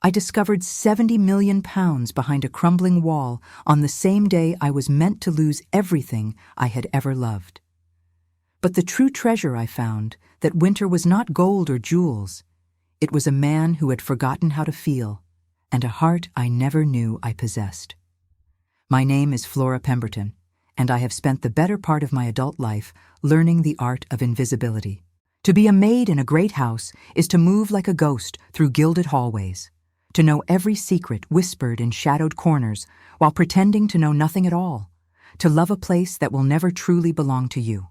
I discovered 70 million pounds behind a crumbling wall on the same day I was meant to lose everything I had ever loved. But the true treasure I found, that winter was not gold or jewels. It was a man who had forgotten how to feel, and a heart I never knew I possessed. My name is Flora Pemberton, and I have spent the better part of my adult life learning the art of invisibility. To be a maid in a great house is to move like a ghost through gilded hallways, to know every secret whispered in shadowed corners while pretending to know nothing at all, to love a place that will never truly belong to you,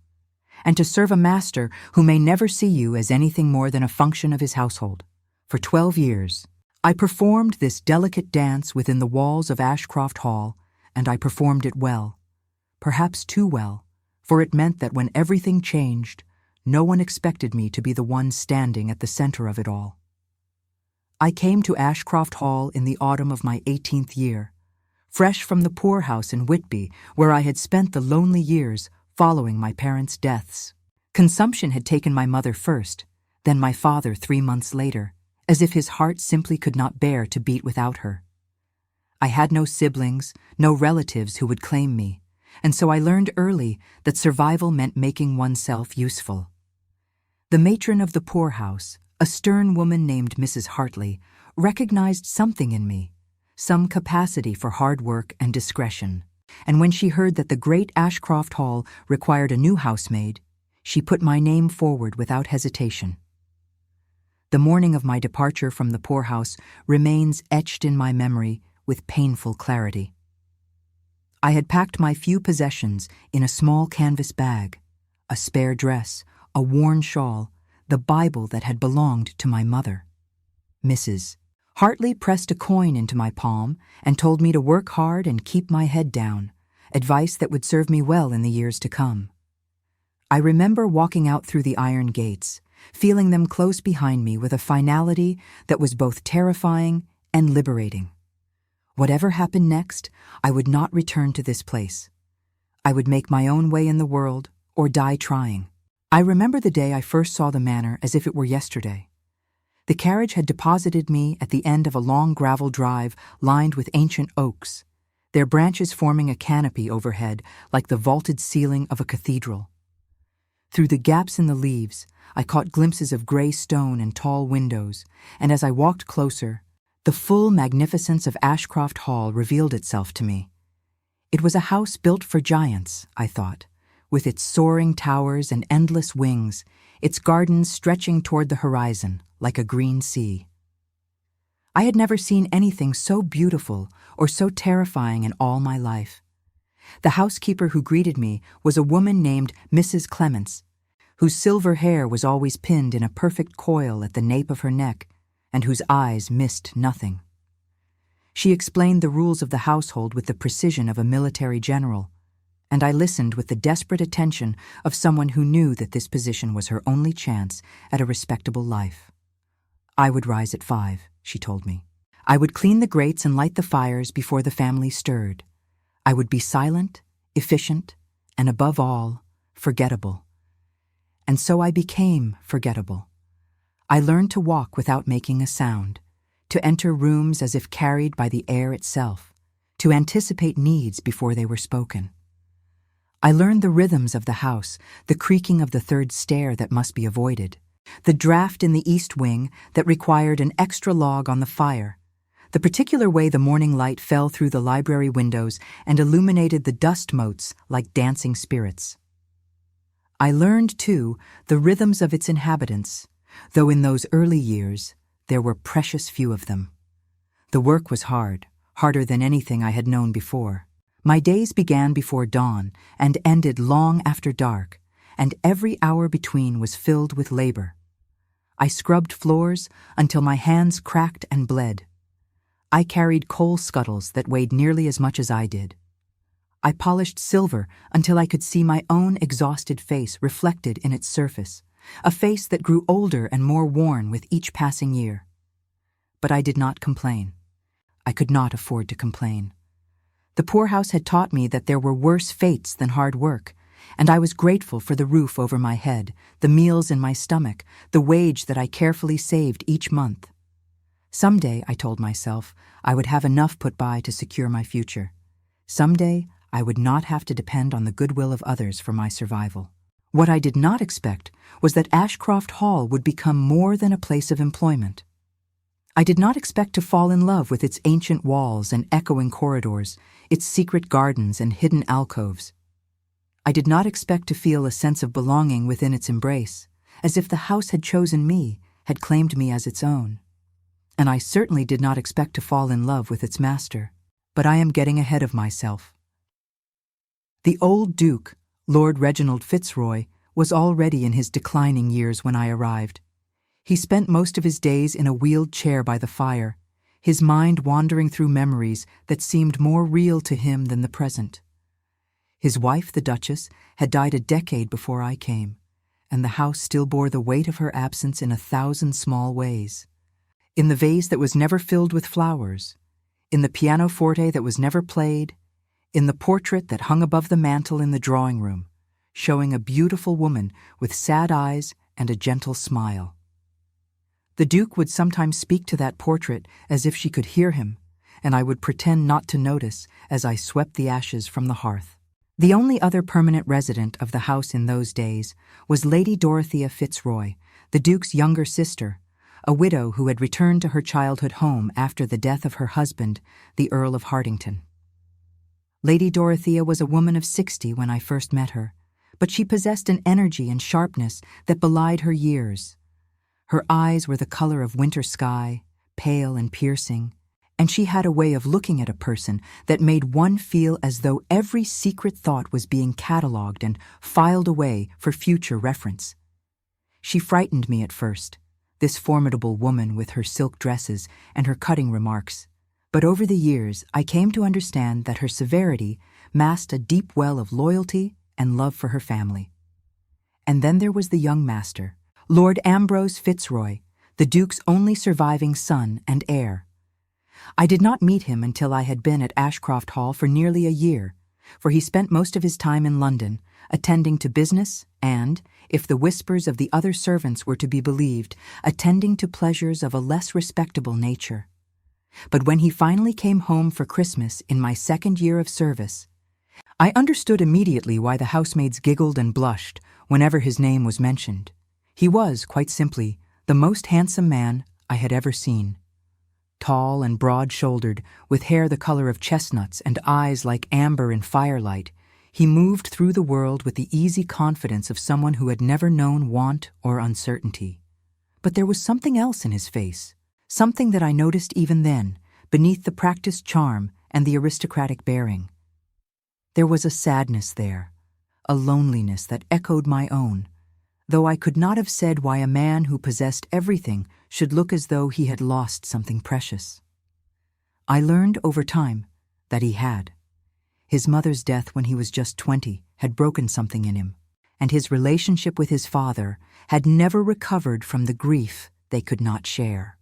and to serve a master who may never see you as anything more than a function of his household. For 12 years, I performed this delicate dance within the walls of Ashcroft Hall, and I performed it well, perhaps too well, for it meant that when everything changed, no one expected me to be the one standing at the center of it all. I came to Ashcroft Hall in the autumn of my 18th year, fresh from the poorhouse in Whitby, where I had spent the lonely years following my parents' deaths. Consumption had taken my mother first, then my father 3 months later, as if his heart simply could not bear to beat without her. I had no siblings, no relatives who would claim me, and so I learned early that survival meant making oneself useful. The matron of the poorhouse, a stern woman named Mrs. Hartley, recognized something in me, some capacity for hard work and discretion, and when she heard that the great Ashcroft Hall required a new housemaid, she put my name forward without hesitation. The morning of my departure from the poorhouse remains etched in my memory with painful clarity. I had packed my few possessions in a small canvas bag, a spare dress, a worn shawl, the Bible that had belonged to my mother. Mrs. Hartley pressed a coin into my palm and told me to work hard and keep my head down, advice that would serve me well in the years to come. I remember walking out through the iron gates, feeling them close behind me with a finality that was both terrifying and liberating. Whatever happened next, I would not return to this place. I would make my own way in the world or die trying. I remember the day I first saw the manor as if it were yesterday. The carriage had deposited me at the end of a long gravel drive lined with ancient oaks, their branches forming a canopy overhead like the vaulted ceiling of a cathedral. Through the gaps in the leaves, I caught glimpses of gray stone and tall windows, and as I walked closer, the full magnificence of Ashcroft Hall revealed itself to me. It was a house built for giants, I thought, with its soaring towers and endless wings, its gardens stretching toward the horizon like a green sea. I had never seen anything so beautiful or so terrifying in all my life. The housekeeper who greeted me was a woman named Mrs. Clements, whose silver hair was always pinned in a perfect coil at the nape of her neck, and whose eyes missed nothing. She explained the rules of the household with the precision of a military general, and I listened with the desperate attention of someone who knew that this position was her only chance at a respectable life. I would rise at 5, she told me. I would clean the grates and light the fires before the family stirred. I would be silent, efficient, and above all, forgettable. And so I became forgettable. I learned to walk without making a sound, to enter rooms as if carried by the air itself, to anticipate needs before they were spoken. I learned the rhythms of the house, the creaking of the third stair that must be avoided, the draft in the east wing that required an extra log on the fire, the particular way the morning light fell through the library windows and illuminated the dust motes like dancing spirits. I learned, too, the rhythms of its inhabitants, though in those early years there were precious few of them. The work was hard, harder than anything I had known before. My days began before dawn and ended long after dark, and every hour between was filled with labor. I scrubbed floors until my hands cracked and bled. I carried coal scuttles that weighed nearly as much as I did. I polished silver until I could see my own exhausted face reflected in its surface, a face that grew older and more worn with each passing year. But I did not complain. I could not afford to complain. The poorhouse had taught me that there were worse fates than hard work, and I was grateful for the roof over my head, the meals in my stomach, the wage that I carefully saved each month. Someday, I told myself, I would have enough put by to secure my future. Someday, I would not have to depend on the goodwill of others for my survival. What I did not expect was that Ashcroft Hall would become more than a place of employment. I did not expect to fall in love with its ancient walls and echoing corridors, its secret gardens and hidden alcoves. I did not expect to feel a sense of belonging within its embrace, as if the house had chosen me, had claimed me as its own. And I certainly did not expect to fall in love with its master. But I am getting ahead of myself. The old Duke, Lord Reginald Fitzroy, was already in his declining years when I arrived. He spent most of his days in a wheeled chair by the fire, his mind wandering through memories that seemed more real to him than the present. His wife, the Duchess, had died a decade before I came, and the house still bore the weight of her absence in 1,000 small ways. In the vase that was never filled with flowers, in the pianoforte that was never played, in the portrait that hung above the mantel in the drawing room, showing a beautiful woman with sad eyes and a gentle smile. The Duke would sometimes speak to that portrait as if she could hear him, and I would pretend not to notice as I swept the ashes from the hearth. The only other permanent resident of the house in those days was Lady Dorothea Fitzroy, the Duke's younger sister, a widow who had returned to her childhood home after the death of her husband, the Earl of Hartington. Lady Dorothea was a woman of 60 when I first met her, but she possessed an energy and sharpness that belied her years. Her eyes were the color of winter sky, pale and piercing, and she had a way of looking at a person that made one feel as though every secret thought was being catalogued and filed away for future reference. She frightened me at first, this formidable woman with her silk dresses and her cutting remarks, but over the years I came to understand that her severity masked a deep well of loyalty and love for her family. And then there was the young master, Lord Ambrose Fitzroy, the Duke's only surviving son and heir. I did not meet him until I had been at Ashcroft Hall for nearly a year, for he spent most of his time in London, attending to business and, if the whispers of the other servants were to be believed, attending to pleasures of a less respectable nature. But when he finally came home for Christmas in my 2nd year of service, I understood immediately why the housemaids giggled and blushed whenever his name was mentioned. He was, quite simply, the most handsome man I had ever seen. Tall and broad-shouldered, with hair the color of chestnuts and eyes like amber in firelight, he moved through the world with the easy confidence of someone who had never known want or uncertainty. But there was something else in his face, something that I noticed even then, beneath the practiced charm and the aristocratic bearing. There was a sadness there, a loneliness that echoed my own, though I could not have said why a man who possessed everything should look as though he had lost something precious. I learned over time that he had. His mother's death when he was just 20 had broken something in him, and his relationship with his father had never recovered from the grief they could not share.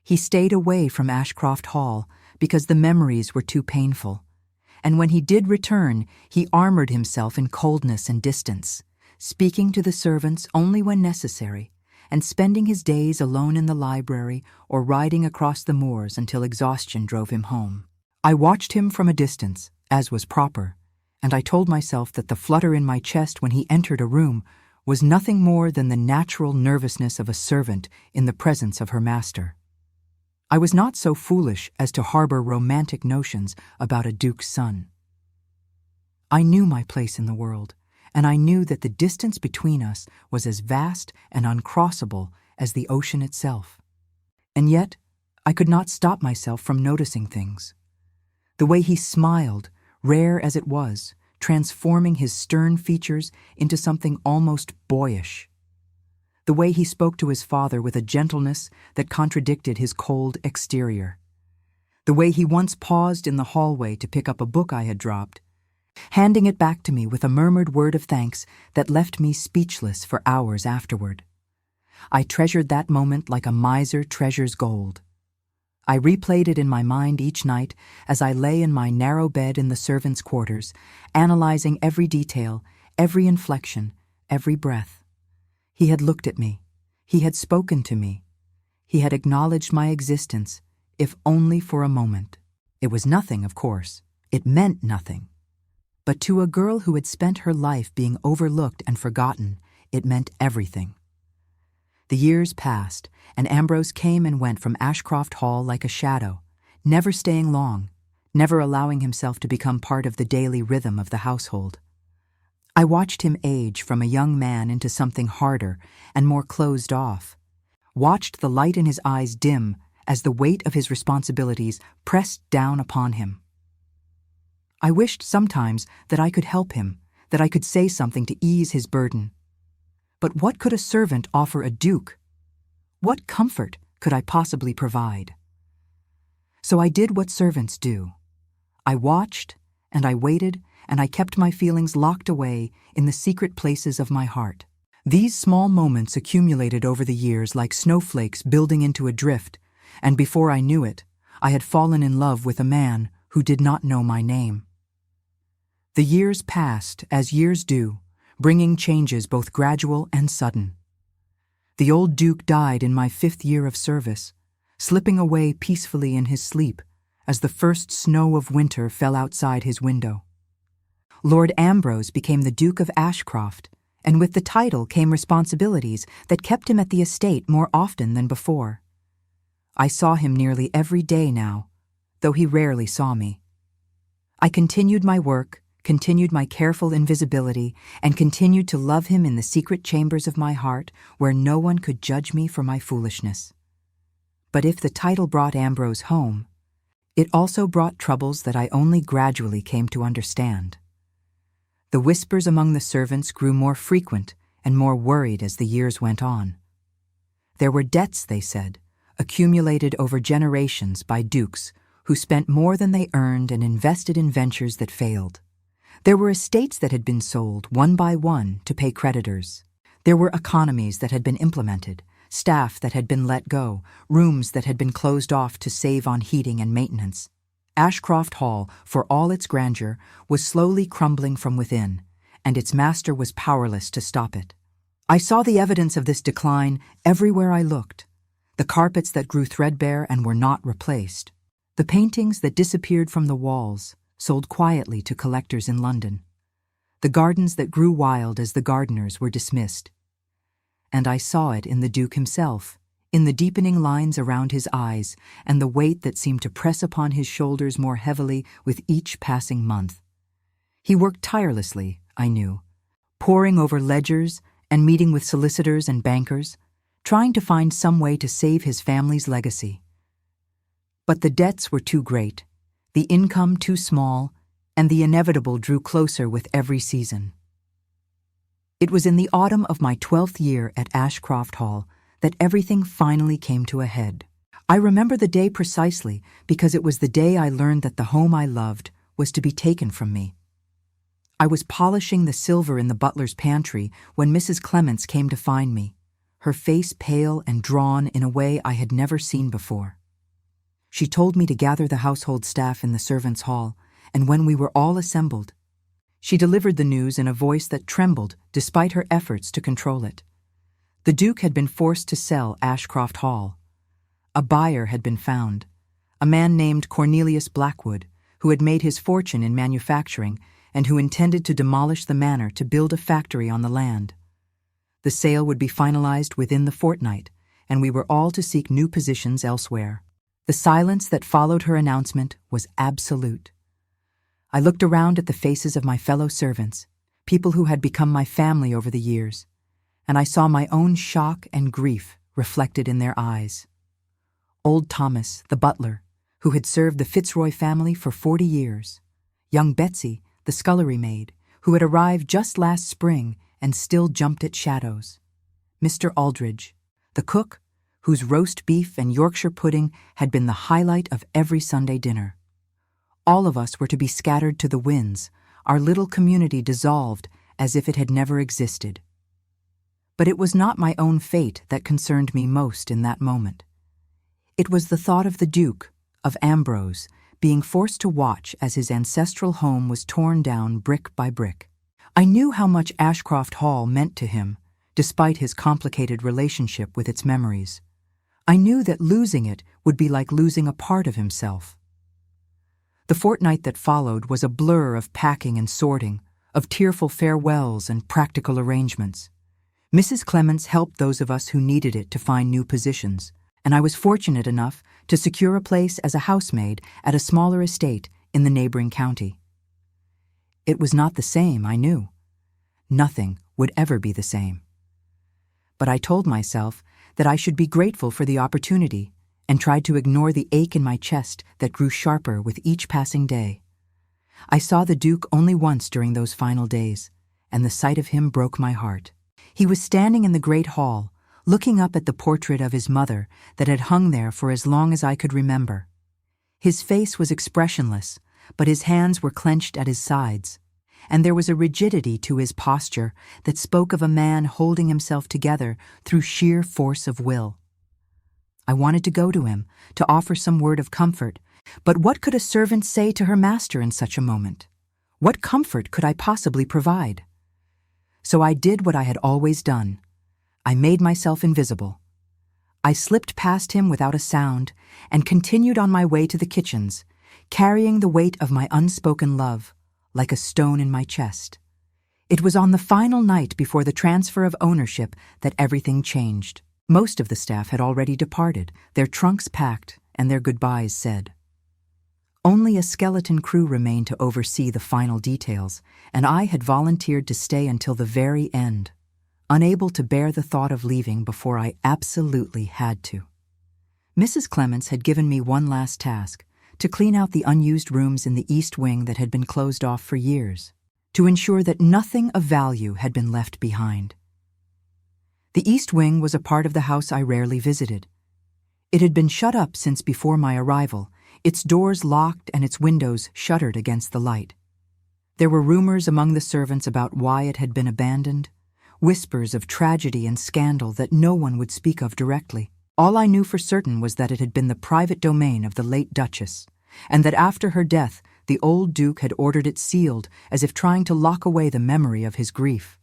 He stayed away from Ashcroft Hall because the memories were too painful, and when he did return, he armored himself in coldness and distance, speaking to the servants only when necessary, and spending his days alone in the library or riding across the moors until exhaustion drove him home. I watched him from a distance, as was proper, and I told myself that the flutter in my chest when he entered a room was nothing more than the natural nervousness of a servant in the presence of her master. I was not so foolish as to harbor romantic notions about a duke's son. I knew my place in the world, and I knew that the distance between us was as vast and uncrossable as the ocean itself. And yet, I could not stop myself from noticing things. The way he smiled, rare as it was, transforming his stern features into something almost boyish. The way he spoke to his father with a gentleness that contradicted his cold exterior. The way he once paused in the hallway to pick up a book I had dropped, handing it back to me with a murmured word of thanks that left me speechless for hours afterward. I treasured that moment like a miser treasures gold. I replayed it in my mind each night as I lay in my narrow bed in the servants' quarters, analyzing every detail, every inflection, every breath. He had looked at me. He had spoken to me. he had acknowledged my existence, if only for a moment. It was nothing, of course. It meant nothing. But to a girl who had spent her life being overlooked and forgotten, it meant everything. The years passed, and Ambrose came and went from Ashcroft Hall like a shadow, never staying long, never allowing himself to become part of the daily rhythm of the household. I watched him age from a young man into something harder and more closed off, watched the light in his eyes dim as the weight of his responsibilities pressed down upon him. I wished sometimes that I could help him, that I could say something to ease his burden. But what could a servant offer a duke? What comfort could I possibly provide? So I did what servants do. I watched, and I waited, and I kept my feelings locked away in the secret places of my heart. These small moments accumulated over the years like snowflakes building into a drift, and before I knew it, I had fallen in love with a man who did not know my name. The years passed, as years do, bringing changes both gradual and sudden. The old Duke died in my 5th year of service, slipping away peacefully in his sleep as the first snow of winter fell outside his window. Lord Ambrose became the Duke of Ashcroft, and with the title came responsibilities that kept him at the estate more often than before. I saw him nearly every day now, though he rarely saw me. I continued my work, continued my careful invisibility, and continued to love him in the secret chambers of my heart where no one could judge me for my foolishness. But if the title brought Ambrose home, it also brought troubles that I only gradually came to understand. The whispers among the servants grew more frequent and more worried as the years went on. There were debts, they said, accumulated over generations by dukes who spent more than they earned and invested in ventures that failed. There were estates that had been sold one by one to pay creditors. There were economies that had been implemented, staff that had been let go, rooms that had been closed off to save on heating and maintenance. Ashcroft Hall, for all its grandeur, was slowly crumbling from within, and its master was powerless to stop it. I saw the evidence of this decline everywhere I looked. The carpets that grew threadbare and were not replaced. The paintings that disappeared from the walls, sold quietly to collectors in London. The gardens that grew wild as the gardeners were dismissed. And I saw it in the Duke himself, in the deepening lines around his eyes and the weight that seemed to press upon his shoulders more heavily with each passing month. He worked tirelessly, I knew, poring over ledgers and meeting with solicitors and bankers, trying to find some way to save his family's legacy. But the debts were too great, the income too small, and the inevitable drew closer with every season. It was in the autumn of my 12th year at Ashcroft Hall that everything finally came to a head. I remember the day precisely because it was the day I learned that the home I loved was to be taken from me. I was polishing the silver in the butler's pantry when Mrs. Clements came to find me, her face pale and drawn in a way I had never seen before. She told me to gather the household staff in the servants' hall, and when we were all assembled, she delivered the news in a voice that trembled despite her efforts to control it. The Duke had been forced to sell Ashcroft Hall. A buyer had been found, a man named Cornelius Blackwood, who had made his fortune in manufacturing and who intended to demolish the manor to build a factory on the land. The sale would be finalized within the fortnight, and we were all to seek new positions elsewhere. The silence that followed her announcement was absolute. I looked around at the faces of my fellow servants, people who had become my family over the years, and I saw my own shock and grief reflected in their eyes. Old Thomas, the butler, who had served the Fitzroy family for 40 years. Young Betsy, the scullery maid, who had arrived just last spring and still jumped at shadows. Mr. Aldridge, the cook, whose roast beef and Yorkshire pudding had been the highlight of every Sunday dinner. All of us were to be scattered to the winds, our little community dissolved as if it had never existed. But it was not my own fate that concerned me most in that moment. It was the thought of the Duke, of Ambrose, being forced to watch as his ancestral home was torn down brick by brick. I knew how much Ashcroft Hall meant to him, despite his complicated relationship with its memories. I knew that losing it would be like losing a part of himself. The fortnight that followed was a blur of packing and sorting, of tearful farewells and practical arrangements. Mrs. Clements helped those of us who needed it to find new positions, and I was fortunate enough to secure a place as a housemaid at a smaller estate in the neighboring county. It was not the same, I knew. Nothing would ever be the same. But I told myself that I should be grateful for the opportunity and tried to ignore the ache in my chest that grew sharper with each passing day. I saw the Duke only once during those final days, and the sight of him broke my heart. He was standing in the great hall, looking up at the portrait of his mother that had hung there for as long as I could remember. His face was expressionless, but his hands were clenched at his sides, and there was a rigidity to his posture that spoke of a man holding himself together through sheer force of will. I wanted to go to him, to offer some word of comfort, but what could a servant say to her master in such a moment? What comfort could I possibly provide? So I did what I had always done. I made myself invisible. I slipped past him without a sound and continued on my way to the kitchens, carrying the weight of my unspoken love like a stone in my chest. It was on the final night before the transfer of ownership that everything changed. Most of the staff had already departed, their trunks packed and their goodbyes said. Only a skeleton crew remained to oversee the final details, and I had volunteered to stay until the very end, unable to bear the thought of leaving before I absolutely had to. Mrs. Clements had given me one last task, to clean out the unused rooms in the East Wing that had been closed off for years, to ensure that nothing of value had been left behind. The East Wing was a part of the house I rarely visited. It had been shut up since before my arrival, its doors locked and its windows shuttered against the light. There were rumors among the servants about why it had been abandoned, whispers of tragedy and scandal that no one would speak of directly. All I knew for certain was that it had been the private domain of the late Duchess, and that after her death the old Duke had ordered it sealed as if trying to lock away the memory of his grief.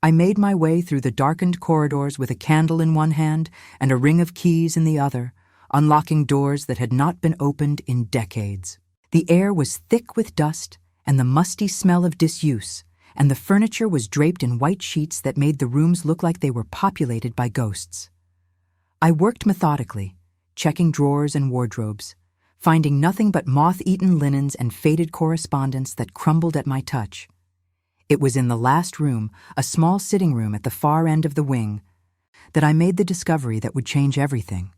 I made my way through the darkened corridors with a candle in one hand and a ring of keys in the other, unlocking doors that had not been opened in decades. The air was thick with dust and the musty smell of disuse, and the furniture was draped in white sheets that made the rooms look like they were populated by ghosts. I worked methodically, checking drawers and wardrobes, finding nothing but moth-eaten linens and faded correspondence that crumbled at my touch. It was in the last room, a small sitting room at the far end of the wing, that I made the discovery that would change everything.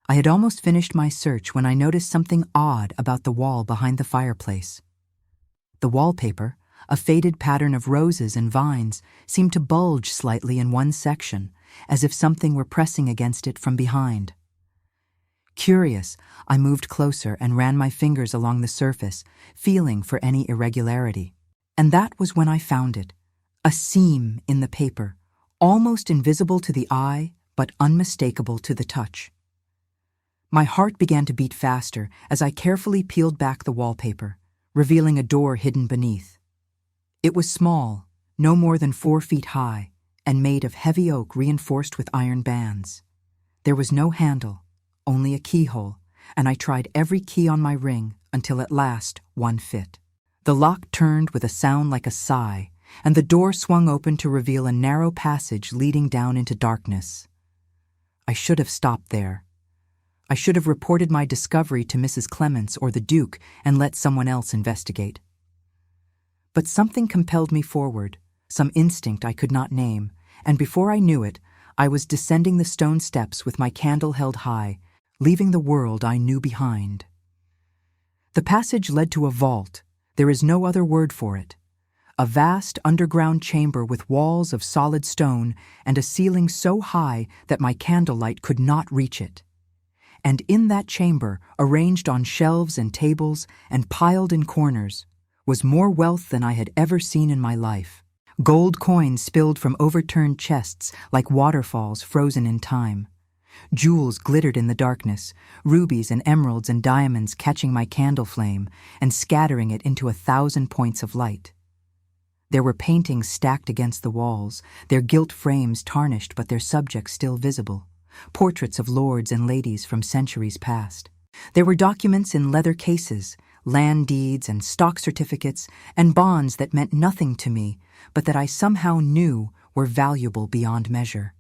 I had almost finished my search when I noticed something odd about the wall behind the fireplace. The wallpaper, a faded pattern of roses and vines, seemed to bulge slightly in one section, as if something were pressing against it from behind. Curious, I moved closer and ran my fingers along the surface, feeling for any irregularity. And that was when I found it, a seam in the paper, almost invisible to the eye, but unmistakable to the touch. My heart began to beat faster as I carefully peeled back the wallpaper, revealing a door hidden beneath. It was small, no more than 4 feet high, and made of heavy oak reinforced with iron bands. There was no handle, only a keyhole, and I tried every key on my ring until at last one fit. The lock turned with a sound like a sigh, and the door swung open to reveal a narrow passage leading down into darkness. I should have stopped there. I should have reported my discovery to Mrs. Clements or the Duke and let someone else investigate. But something compelled me forward, some instinct I could not name, and before I knew it, I was descending the stone steps with my candle held high, leaving the world I knew behind. The passage led to a vault. There is no other word for it. A vast underground chamber with walls of solid stone and a ceiling so high that my candlelight could not reach it. And in that chamber, arranged on shelves and tables and piled in corners, was more wealth than I had ever seen in my life. Gold coins spilled from overturned chests like waterfalls frozen in time. Jewels glittered in the darkness, rubies and emeralds and diamonds catching my candle flame and scattering it into 1,000 points of light. There were paintings stacked against the walls, their gilt frames tarnished but their subjects still visible, portraits of lords and ladies from centuries past. There were documents in leather cases, land deeds and stock certificates, and bonds that meant nothing to me, but that I somehow knew were valuable beyond measure.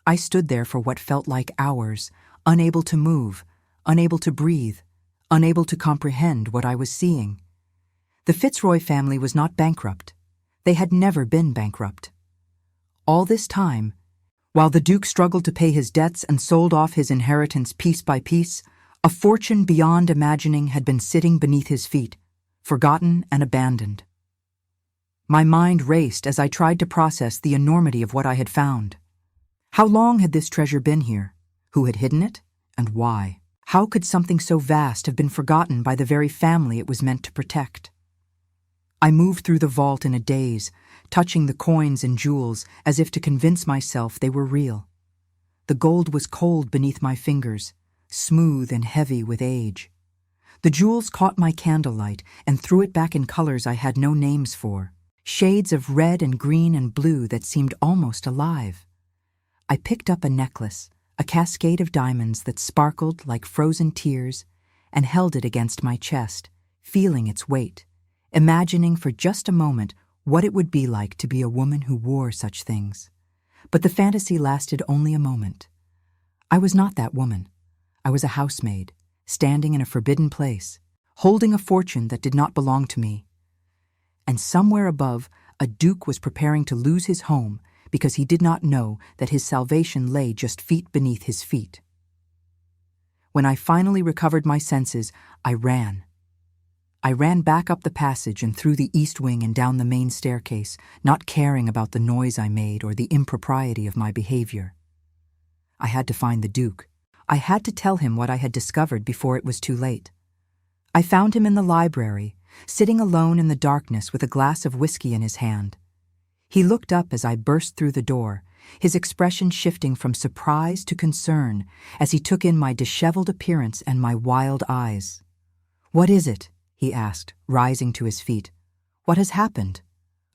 I stood there for what felt like hours, unable to move, unable to breathe, unable to comprehend what I was seeing. The Fitzroy family was not bankrupt. They had never been bankrupt. All this time, while the Duke struggled to pay his debts and sold off his inheritance piece by piece, a fortune beyond imagining had been sitting beneath his feet, forgotten and abandoned. My mind raced as I tried to process the enormity of what I had found. How long had this treasure been here? Who had hidden it? And why? How could something so vast have been forgotten by the very family it was meant to protect? I moved through the vault in a daze, touching the coins and jewels as if to convince myself they were real. The gold was cold beneath my fingers, smooth and heavy with age. The jewels caught my candlelight and threw it back in colors I had no names for, shades of red and green and blue that seemed almost alive. I picked up a necklace, a cascade of diamonds that sparkled like frozen tears, and held it against my chest, feeling its weight, imagining for just a moment what it would be like to be a woman who wore such things. But the fantasy lasted only a moment. I was not that woman. I was a housemaid, standing in a forbidden place, holding a fortune that did not belong to me. And somewhere above, a duke was preparing to lose his home because he did not know that his salvation lay just feet beneath his feet. When I finally recovered my senses, I ran. I ran back up the passage and through the east wing and down the main staircase, not caring about the noise I made or the impropriety of my behavior. I had to find the Duke. I had to tell him what I had discovered before it was too late. I found him in the library, sitting alone in the darkness with a glass of whiskey in his hand. He looked up as I burst through the door, his expression shifting from surprise to concern as he took in my disheveled appearance and my wild eyes. "What is it?" he asked, rising to his feet. "What has happened?"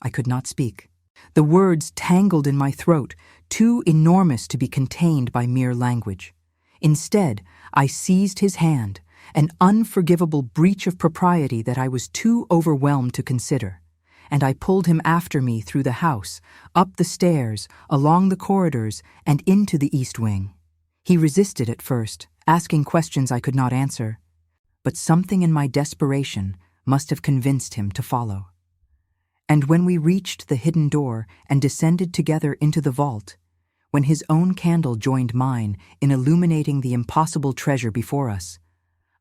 I could not speak. The words tangled in my throat, too enormous to be contained by mere language. Instead, I seized his hand, an unforgivable breach of propriety that I was too overwhelmed to consider, and I pulled him after me through the house, up the stairs, along the corridors, and into the east wing. He resisted at first, asking questions I could not answer, but something in my desperation must have convinced him to follow. And when we reached the hidden door and descended together into the vault, when his own candle joined mine in illuminating the impossible treasure before us,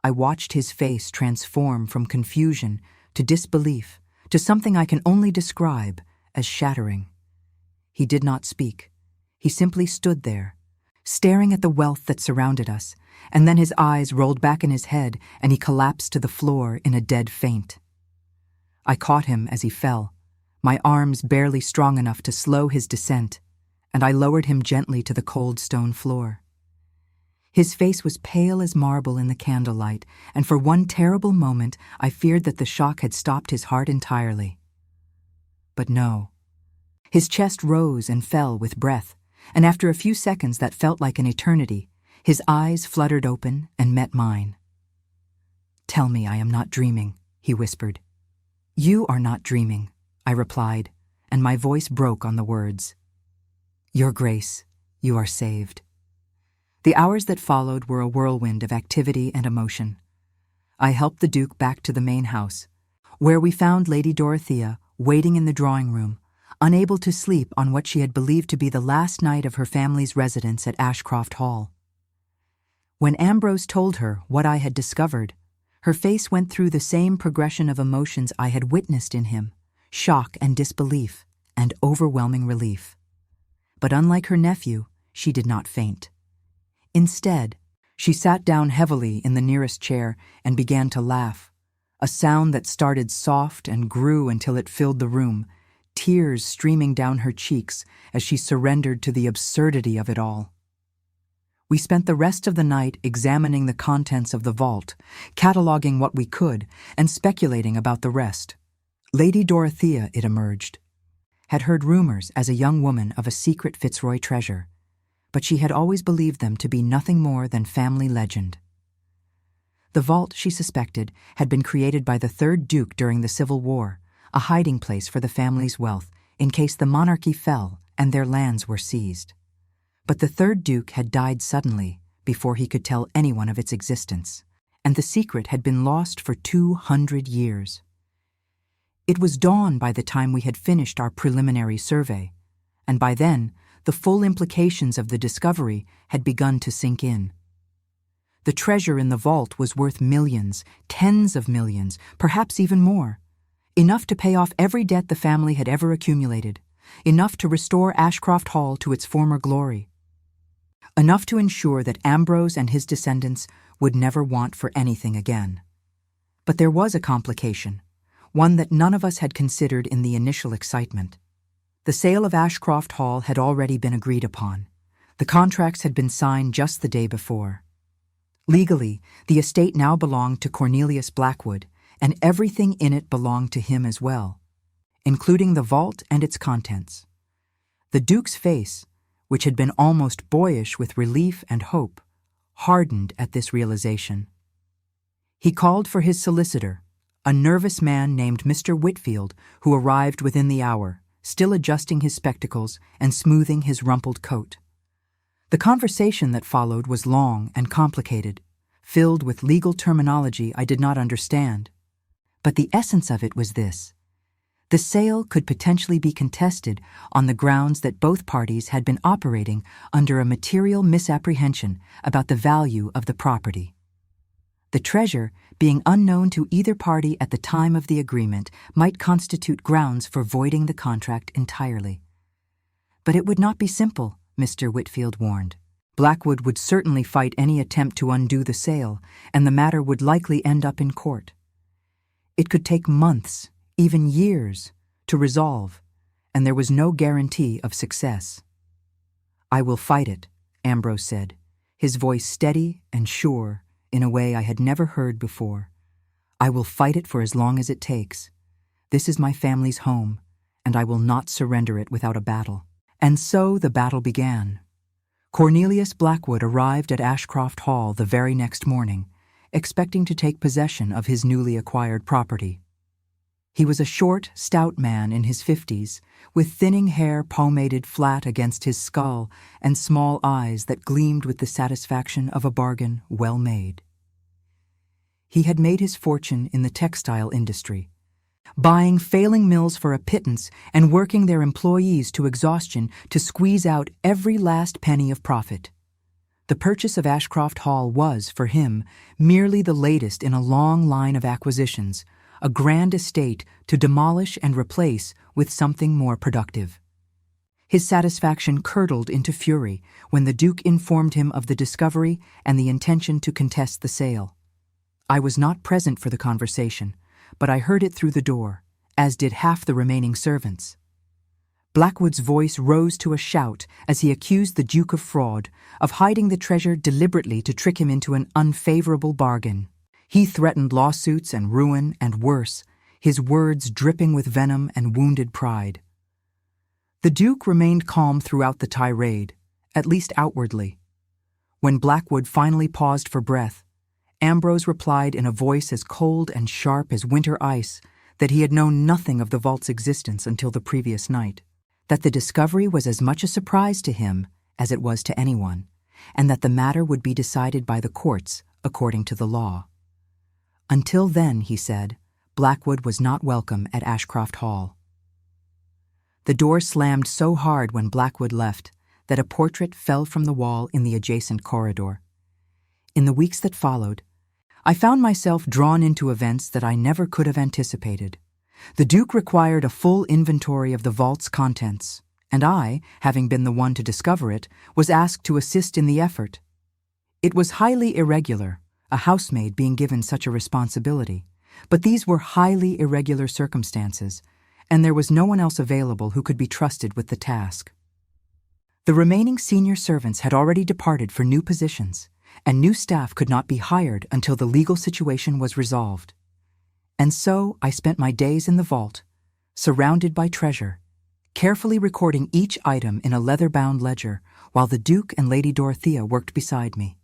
I watched his face transform from confusion to disbelief to something I can only describe as shattering. He did not speak. He simply stood there, staring at the wealth that surrounded us, and then his eyes rolled back in his head and he collapsed to the floor in a dead faint. I caught him as he fell, my arms barely strong enough to slow his descent, and I lowered him gently to the cold stone floor. His face was pale as marble in the candlelight, and for one terrible moment I feared that the shock had stopped his heart entirely. But no. His chest rose and fell with breath, and after a few seconds that felt like an eternity, his eyes fluttered open and met mine. "Tell me I am not dreaming," he whispered. "You are not dreaming," I replied, and my voice broke on the words. "Your Grace, you are saved." The hours that followed were a whirlwind of activity and emotion. I helped the Duke back to the main house, where we found Lady Dorothea waiting in the drawing room, unable to sleep on what she had believed to be the last night of her family's residence at Ashcroft Hall. When Ambrose told her what I had discovered, her face went through the same progression of emotions I had witnessed in him: shock and disbelief, and overwhelming relief. But unlike her nephew, she did not faint. Instead, she sat down heavily in the nearest chair and began to laugh, a sound that started soft and grew until it filled the room, tears streaming down her cheeks as she surrendered to the absurdity of it all. We spent the rest of the night examining the contents of the vault, cataloging what we could, and speculating about the rest. Lady Dorothea, it emerged, had heard rumors as a young woman of a secret Fitzroy treasure, but she had always believed them to be nothing more than family legend. The vault, she suspected, had been created by the third Duke during the Civil War, a hiding place for the family's wealth in case the monarchy fell and their lands were seized. But the third Duke had died suddenly before he could tell anyone of its existence, and the secret had been lost for 200 years. It was dawn by the time we had finished our preliminary survey, and by then the full implications of the discovery had begun to sink in. The treasure in the vault was worth millions, tens of millions, perhaps even more. Enough to pay off every debt the family had ever accumulated, enough to restore Ashcroft Hall to its former glory, enough to ensure that Ambrose and his descendants would never want for anything again. But there was a complication, one that none of us had considered in the initial excitement. The sale of Ashcroft Hall had already been agreed upon. The contracts had been signed just the day before. Legally, the estate now belonged to Cornelius Blackwood, and everything in it belonged to him as well, including the vault and its contents. The Duke's face, which had been almost boyish with relief and hope, hardened at this realization. He called for his solicitor, a nervous man named Mr. Whitfield, who arrived within the hour, still adjusting his spectacles and smoothing his rumpled coat. The conversation that followed was long and complicated, filled with legal terminology I did not understand. But the essence of it was this: the sale could potentially be contested on the grounds that both parties had been operating under a material misapprehension about the value of the property. The treasure, being unknown to either party at the time of the agreement, might constitute grounds for voiding the contract entirely. But it would not be simple, Mr. Whitfield warned. Blackwood would certainly fight any attempt to undo the sale, and the matter would likely end up in court. It could take months, even years, to resolve, and there was no guarantee of success. "I will fight it," Ambrose said, his voice steady and sure in a way I had never heard before. "I will fight it for as long as it takes. This is my family's home, and I will not surrender it without a battle." And so the battle began. Cornelius Blackwood arrived at Ashcroft Hall the very next morning, expecting to take possession of his newly acquired property. He was a short, stout man in his 50s, with thinning hair pomaded flat against his skull and small eyes that gleamed with the satisfaction of a bargain well made. He had made his fortune in the textile industry, buying failing mills for a pittance and working their employees to exhaustion to squeeze out every last penny of profit. The purchase of Ashcroft Hall was, for him, merely the latest in a long line of acquisitions, a grand estate to demolish and replace with something more productive. His satisfaction curdled into fury when the Duke informed him of the discovery and the intention to contest the sale. I was not present for the conversation, but I heard it through the door, as did half the remaining servants. Blackwood's voice rose to a shout as he accused the Duke of fraud, of hiding the treasure deliberately to trick him into an unfavorable bargain. He threatened lawsuits and ruin and worse, his words dripping with venom and wounded pride. The Duke remained calm throughout the tirade, at least outwardly. When Blackwood finally paused for breath, Ambrose replied in a voice as cold and sharp as winter ice that he had known nothing of the vault's existence until the previous night, that the discovery was as much a surprise to him as it was to anyone, and that the matter would be decided by the courts according to the law. Until then, he said, Blackwood was not welcome at Ashcroft Hall. The door slammed so hard when Blackwood left that a portrait fell from the wall in the adjacent corridor. In the weeks that followed, I found myself drawn into events that I never could have anticipated. The Duke required a full inventory of the vault's contents, and I, having been the one to discover it, was asked to assist in the effort. It was highly irregular, a housemaid being given such a responsibility, but these were highly irregular circumstances, and there was no one else available who could be trusted with the task. The remaining senior servants had already departed for new positions, and new staff could not be hired until the legal situation was resolved. And so I spent my days in the vault, surrounded by treasure, carefully recording each item in a leather-bound ledger while the Duke and Lady Dorothea worked beside me.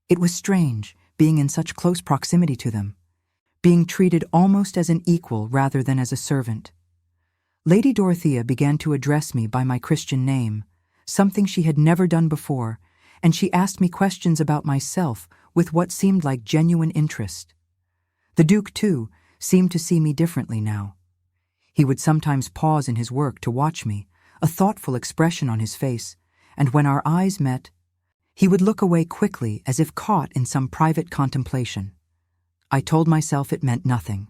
It was strange, being in such close proximity to them, being treated almost as an equal rather than as a servant. Lady Dorothea began to address me by my Christian name, something she had never done before, and she asked me questions about myself with what seemed like genuine interest. The Duke, too, seemed to see me differently now. He would sometimes pause in his work to watch me, a thoughtful expression on his face, and when our eyes met, he would look away quickly as if caught in some private contemplation. I told myself it meant nothing.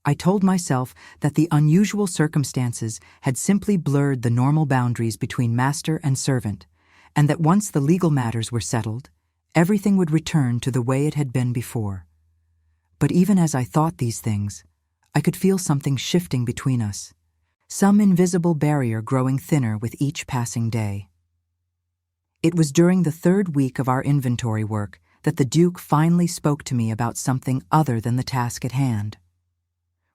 I told myself that the unusual circumstances had simply blurred the normal boundaries between master and servant, and that once the legal matters were settled, everything would return to the way it had been before. But even as I thought these things, I could feel something shifting between us, some invisible barrier growing thinner with each passing day. It was during the third week of our inventory work that the Duke finally spoke to me about something other than the task at hand.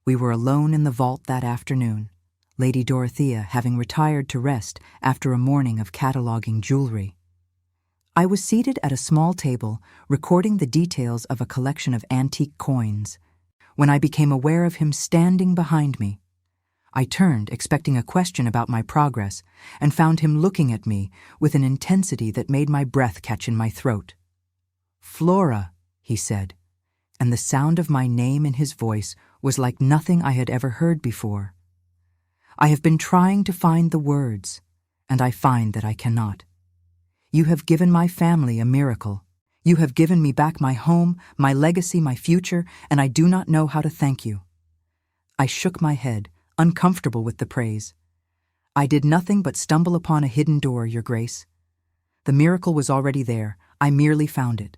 We were alone in the vault that afternoon, Lady Dorothea having retired to rest after a morning of cataloguing jewelry. I was seated at a small table, recording the details of a collection of antique coins, when I became aware of him standing behind me. I turned, expecting a question about my progress, and found him looking at me with an intensity that made my breath catch in my throat. "Flora," he said, and the sound of my name in his voice was like nothing I had ever heard before. I have been trying to find the words, and I find that I cannot. You have given my family a miracle. You have given me back my home, my legacy, my future, and I do not know how to thank you. I shook my head, uncomfortable with the praise. I did nothing but stumble upon a hidden door, Your Grace. The miracle was already there. I merely found it.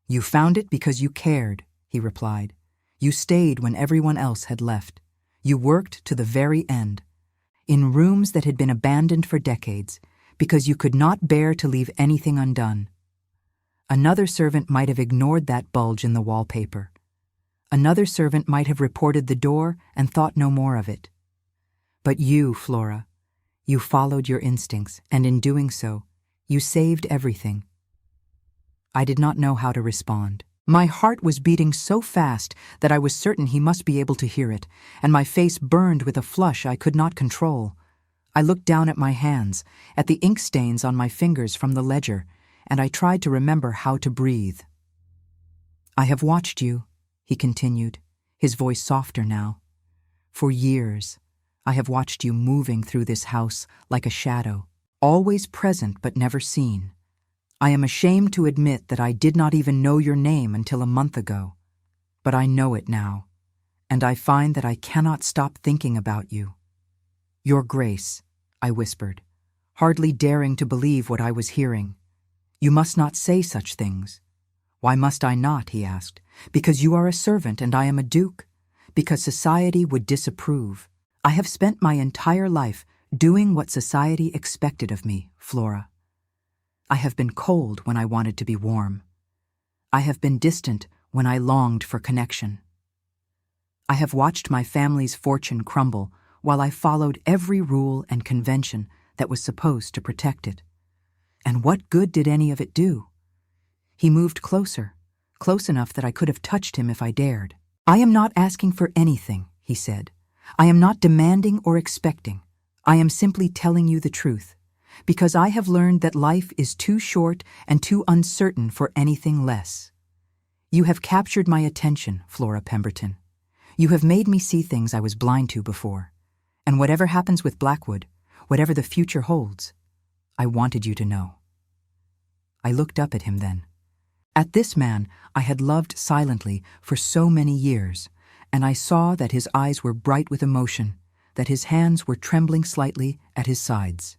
You found it because you cared, he replied. You stayed when everyone else had left. You worked to the very end, in rooms that had been abandoned for decades, because you could not bear to leave anything undone. Another servant might have ignored that bulge in the wallpaper. Another servant might have reported the door and thought no more of it. But you, Flora, you followed your instincts, and in doing so, you saved everything. I did not know how to respond. My heart was beating so fast that I was certain he must be able to hear it, and my face burned with a flush I could not control. I looked down at my hands, at the ink stains on my fingers from the ledger, and I tried to remember how to breathe. I have watched you, he continued, his voice softer now. For years, I have watched you moving through this house like a shadow, always present but never seen. I am ashamed to admit that I did not even know your name until a month ago, but I know it now, and I find that I cannot stop thinking about you. Your Grace, I whispered, hardly daring to believe what I was hearing. You must not say such things. Why must I not, he asked. Because you are a servant and I am a duke. Because society would disapprove. I have spent my entire life doing what society expected of me, Flora. I have been cold when I wanted to be warm. I have been distant when I longed for connection. I have watched my family's fortune crumble while I followed every rule and convention that was supposed to protect it. And what good did any of it do? He moved closer, close enough that I could have touched him if I dared. I am not asking for anything, he said. I am not demanding or expecting. I am simply telling you the truth, because I have learned that life is too short and too uncertain for anything less. You have captured my attention, Flora Pemberton. You have made me see things I was blind to before. And whatever happens with Blackwood, whatever the future holds, I wanted you to know. I looked up at him then. At this man I had loved silently for so many years, and I saw that his eyes were bright with emotion, that his hands were trembling slightly at his sides.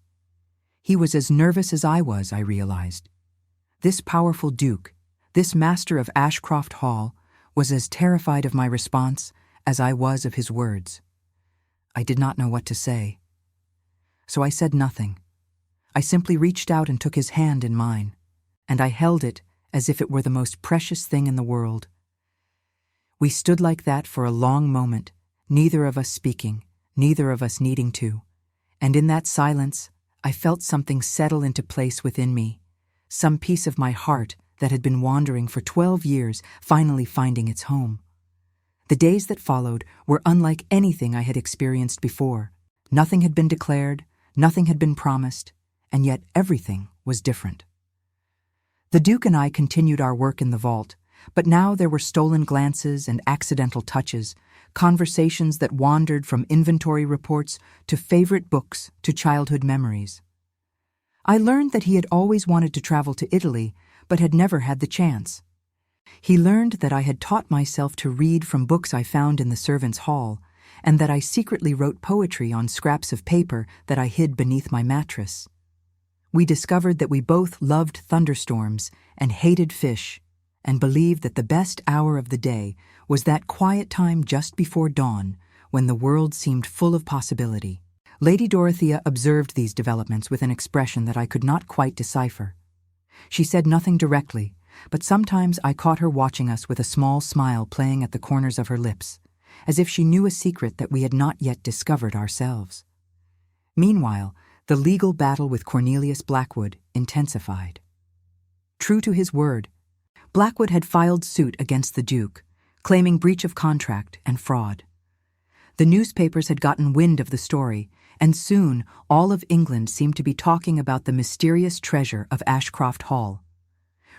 He was as nervous as I was, I realized. This powerful duke, this master of Ashcroft Hall, was as terrified of my response as I was of his words. I did not know what to say. So I said nothing. I simply reached out and took his hand in mine, and I held it as if it were the most precious thing in the world. We stood like that for a long moment, neither of us speaking, neither of us needing to, And in that silence, I felt something settle into place within me, some piece of my heart that had been wandering for 12 years finally finding its home. The days that followed were unlike anything I had experienced before. Nothing had been declared, nothing had been promised, and yet everything was different. The Duke and I continued our work in the vault, but now there were stolen glances and accidental touches, conversations that wandered from inventory reports to favorite books to childhood memories. I learned that he had always wanted to travel to Italy, but had never had the chance. He learned that I had taught myself to read from books I found in the servants' hall, and that I secretly wrote poetry on scraps of paper that I hid beneath my mattress. We discovered that we both loved thunderstorms and hated fish, and believed that the best hour of the day was that quiet time just before dawn when the world seemed full of possibility. Lady Dorothea observed these developments with an expression that I could not quite decipher. She said nothing directly, but sometimes I caught her watching us with a small smile playing at the corners of her lips, as if she knew a secret that we had not yet discovered ourselves. Meanwhile, the legal battle with Cornelius Blackwood intensified. True to his word, Blackwood had filed suit against the Duke, claiming breach of contract and fraud. The newspapers had gotten wind of the story, and soon all of England seemed to be talking about the mysterious treasure of Ashcroft Hall.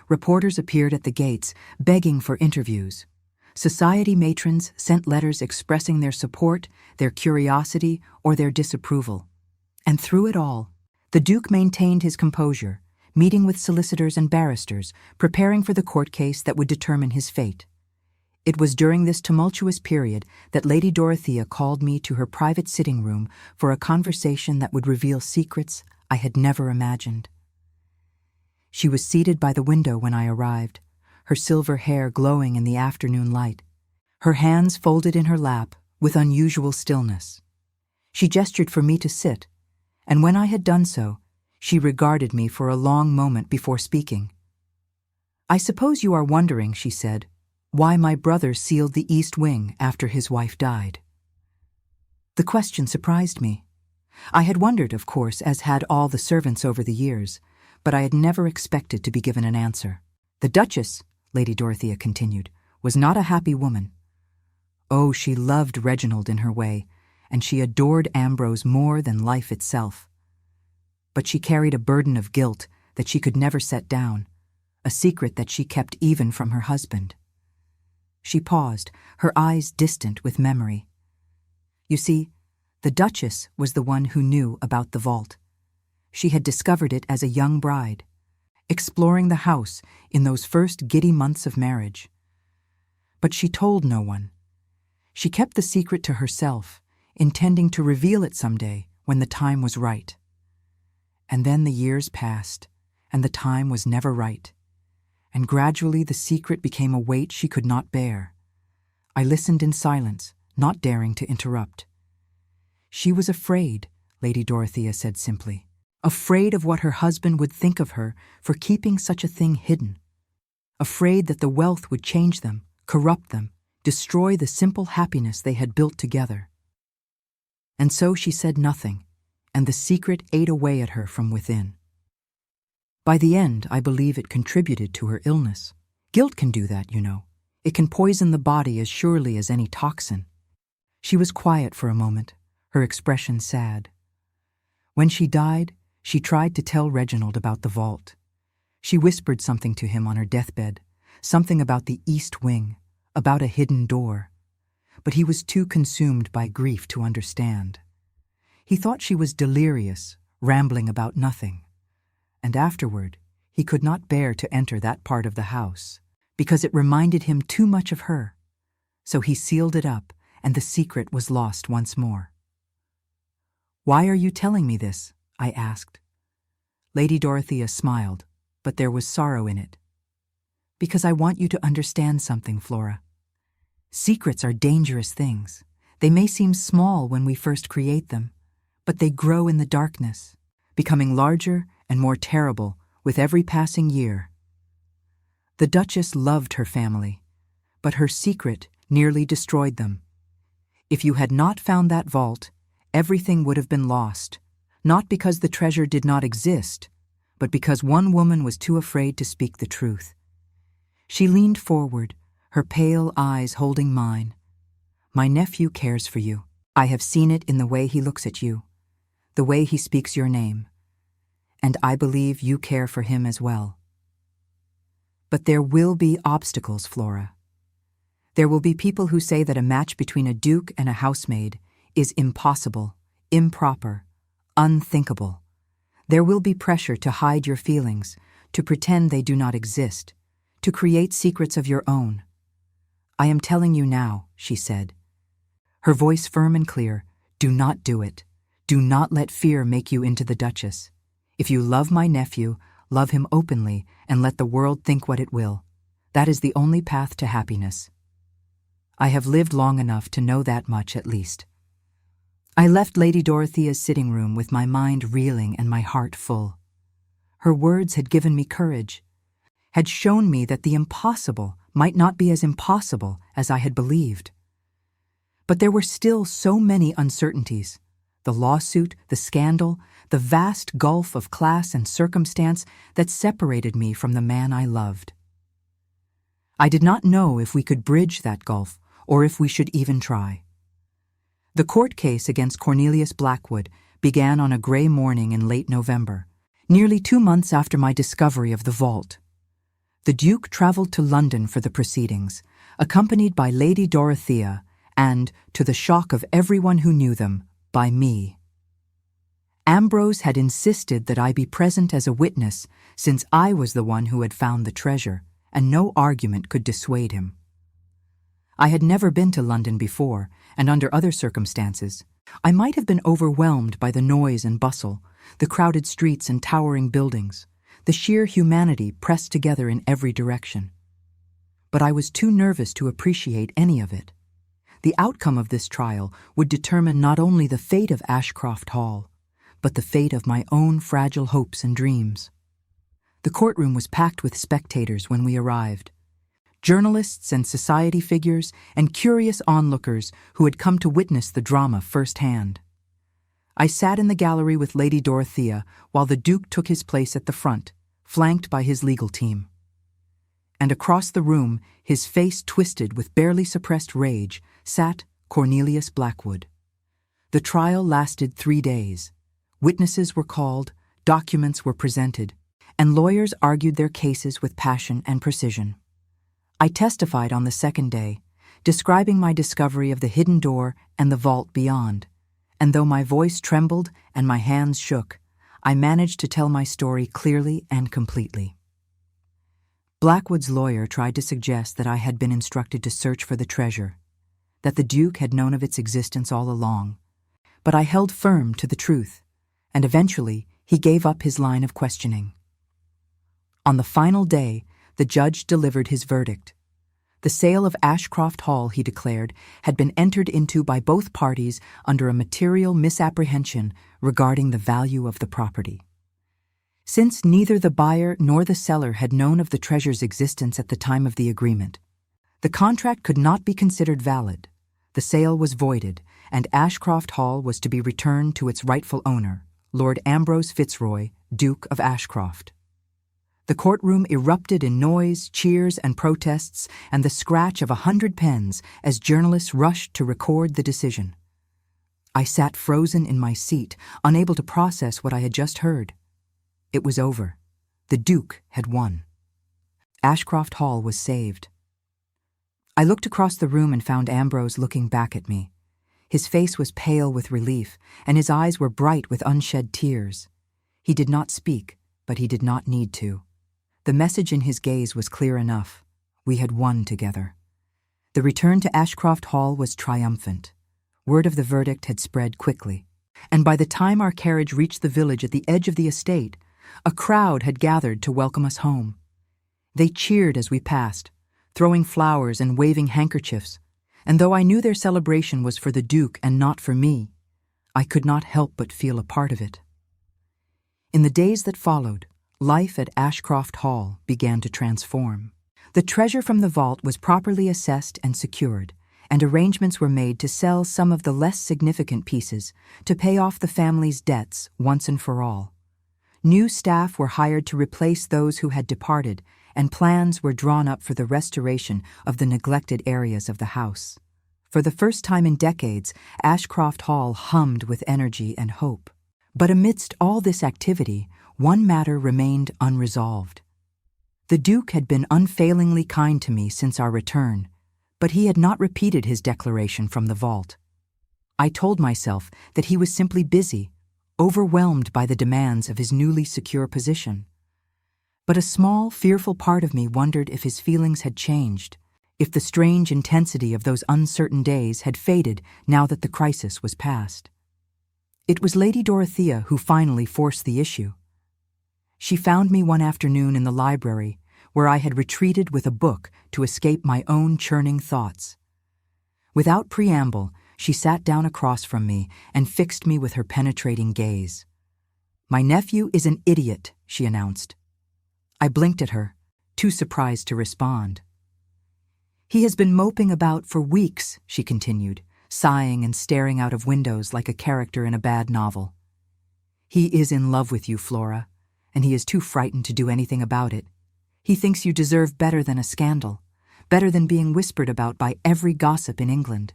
Reporters appeared at the gates, begging for interviews. Society matrons sent letters expressing their support, their curiosity, or their disapproval. And through it all, the Duke maintained his composure, meeting with solicitors and barristers, preparing for the court case that would determine his fate. It was during this tumultuous period that Lady Dorothea called me to her private sitting room for a conversation that would reveal secrets I had never imagined. She was seated by the window when I arrived, her silver hair glowing in the afternoon light, her hands folded in her lap with unusual stillness. She gestured for me to sit, and when I had done so, she regarded me for a long moment before speaking. "I suppose you are wondering," she said, "why my brother sealed the east wing after his wife died." The question surprised me. I had wondered, of course, as had all the servants over the years, but I had never expected to be given an answer. "The Duchess," Lady Dorothea continued, "was not a happy woman. Oh, she loved Reginald in her way, and she adored Ambrose more than life itself. But she carried a burden of guilt that she could never set down, a secret that she kept even from her husband." She paused, her eyes distant with memory. You see, the Duchess was the one who knew about the vault. She had discovered it as a young bride, exploring the house in those first giddy months of marriage. But she told no one. She kept the secret to herself, intending to reveal it someday when the time was right. And then the years passed, and the time was never right. And gradually the secret became a weight she could not bear. I listened in silence, not daring to interrupt. She was afraid, Lady Dorothea said simply, afraid of what her husband would think of her for keeping such a thing hidden, afraid that the wealth would change them, corrupt them, destroy the simple happiness they had built together. And so she said nothing, and the secret ate away at her from within. By the end, I believe it contributed to her illness. Guilt can do that, you know. It can poison the body as surely as any toxin. She was quiet for a moment, her expression sad. When she died, she tried to tell Reginald about the vault. She whispered something to him on her deathbed, something about the east wing, about a hidden door. But he was too consumed by grief to understand. He thought she was delirious, rambling about nothing. And afterward, he could not bear to enter that part of the house, because it reminded him too much of her. So he sealed it up, and the secret was lost once more. "Why are you telling me this?" I asked. Lady Dorothea smiled, but there was sorrow in it. "Because I want you to understand something, Flora. Secrets are dangerous things. They may seem small when we first create them, but they grow in the darkness, becoming larger and more terrible with every passing year. The Duchess loved her family, but her secret nearly destroyed them. If you had not found that vault, everything would have been lost, not because the treasure did not exist, but because one woman was too afraid to speak the truth. She leaned forward, her pale eyes holding mine. "My nephew cares for you. I have seen it in the way he looks at you, the way he speaks your name. And I believe you care for him as well. But there will be obstacles, Flora. There will be people who say that a match between a duke and a housemaid is impossible, improper, unthinkable. There will be pressure to hide your feelings, to pretend they do not exist, to create secrets of your own. I am telling you now," she said, her voice firm and clear, "do not do it. Do not let fear make you into the Duchess. If you love my nephew, love him openly and let the world think what it will. That is the only path to happiness. I have lived long enough to know that much at least." I left Lady Dorothea's sitting room with my mind reeling and my heart full. Her words had given me courage, had shown me that the impossible might not be as impossible as I had believed. But there were still so many uncertainties: the lawsuit, the scandal, the vast gulf of class and circumstance that separated me from the man I loved. I did not know if we could bridge that gulf or if we should even try. The court case against Cornelius Blackwood began on a gray morning in late November, nearly 2 months after my discovery of the vault. The Duke traveled to London for the proceedings, accompanied by Lady Dorothea and, to the shock of everyone who knew them, by me. Ambrose had insisted that I be present as a witness, since I was the one who had found the treasure, and no argument could dissuade him. I had never been to London before, and under other circumstances, I might have been overwhelmed by the noise and bustle, the crowded streets and towering buildings, the sheer humanity pressed together in every direction. But I was too nervous to appreciate any of it. The outcome of this trial would determine not only the fate of Ashcroft Hall, but the fate of my own fragile hopes and dreams. The courtroom was packed with spectators when we arrived. Journalists and society figures and curious onlookers who had come to witness the drama firsthand. I sat in the gallery with Lady Dorothea while the Duke took his place at the front, flanked by his legal team. And across the room, his face twisted with barely suppressed rage, sat Cornelius Blackwood. The trial lasted 3 days. Witnesses were called, documents were presented, and lawyers argued their cases with passion and precision. I testified on the second day, describing my discovery of the hidden door and the vault beyond, and though my voice trembled and my hands shook, I managed to tell my story clearly and completely. Blackwood's lawyer tried to suggest that I had been instructed to search for the treasure, that the Duke had known of its existence all along, but I held firm to the truth, and eventually he gave up his line of questioning. On the final day, the judge delivered his verdict. The sale of Ashcroft Hall, he declared, had been entered into by both parties under a material misapprehension regarding the value of the property. Since neither the buyer nor the seller had known of the treasure's existence at the time of the agreement, the contract could not be considered valid. The sale was voided, and Ashcroft Hall was to be returned to its rightful owner, Lord Ambrose Fitzroy, Duke of Ashcroft. The courtroom erupted in noise, cheers, and protests, and the scratch of 100 pens as journalists rushed to record the decision. I sat frozen in my seat, unable to process what I had just heard. It was over. The Duke had won. Ashcroft Hall was saved. I looked across the room and found Ambrose looking back at me. His face was pale with relief, and his eyes were bright with unshed tears. He did not speak, but he did not need to. The message in his gaze was clear enough. We had won together. The return to Ashcroft Hall was triumphant. Word of the verdict had spread quickly, and by the time our carriage reached the village at the edge of the estate, a crowd had gathered to welcome us home. They cheered as we passed, throwing flowers and waving handkerchiefs, and though I knew their celebration was for the Duke and not for me, I could not help but feel a part of it. In the days that followed, life at Ashcroft Hall began to transform. The treasure from the vault was properly assessed and secured, and arrangements were made to sell some of the less significant pieces to pay off the family's debts once and for all. New staff were hired to replace those who had departed, and plans were drawn up for the restoration of the neglected areas of the house. For the first time in decades, Ashcroft Hall hummed with energy and hope. But amidst all this activity, one matter remained unresolved. The Duke had been unfailingly kind to me since our return, but he had not repeated his declaration from the vault. I told myself that he was simply busy, overwhelmed by the demands of his newly secure position. But a small, fearful part of me wondered if his feelings had changed, if the strange intensity of those uncertain days had faded now that the crisis was past. It was Lady Dorothea who finally forced the issue. She found me one afternoon in the library, where I had retreated with a book to escape my own churning thoughts. Without preamble, she sat down across from me and fixed me with her penetrating gaze. "My nephew is an idiot," she announced. I blinked at her, too surprised to respond. "He has been moping about for weeks," she continued, sighing and staring out of windows like a character in a bad novel. "He is in love with you, Flora, and he is too frightened to do anything about it. He thinks you deserve better than a scandal, better than being whispered about by every gossip in England.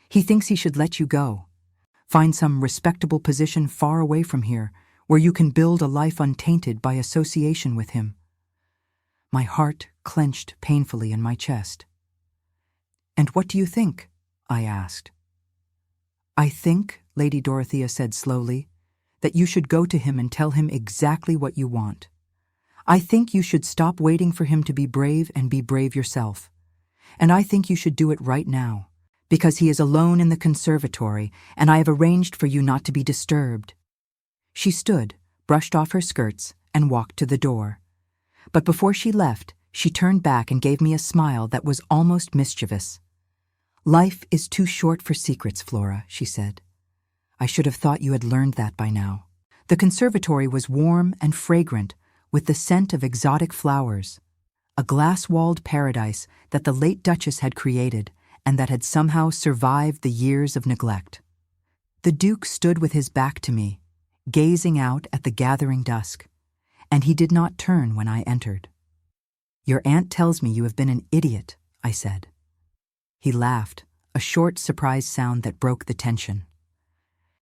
He thinks he should let you go, find some respectable position far away from here, where you can build a life untainted by association with him." My heart clenched painfully in my chest. "And what do you think?" I asked. "I think," Lady Dorothea said slowly, "that you should go to him and tell him exactly what you want. I think you should stop waiting for him to be brave and be brave yourself. And I think you should do it right now, because he is alone in the conservatory, and I have arranged for you not to be disturbed." She stood, brushed off her skirts, and walked to the door. But before she left, she turned back and gave me a smile that was almost mischievous. "Life is too short for secrets, Flora," she said. "I should have thought you had learned that by now." The conservatory was warm and fragrant, with the scent of exotic flowers, a glass-walled paradise that the late Duchess had created and that had somehow survived the years of neglect. The Duke stood with his back to me, gazing out at the gathering dusk, and he did not turn when I entered. "Your aunt tells me you have been an idiot," I said. He laughed, a short, surprised sound that broke the tension.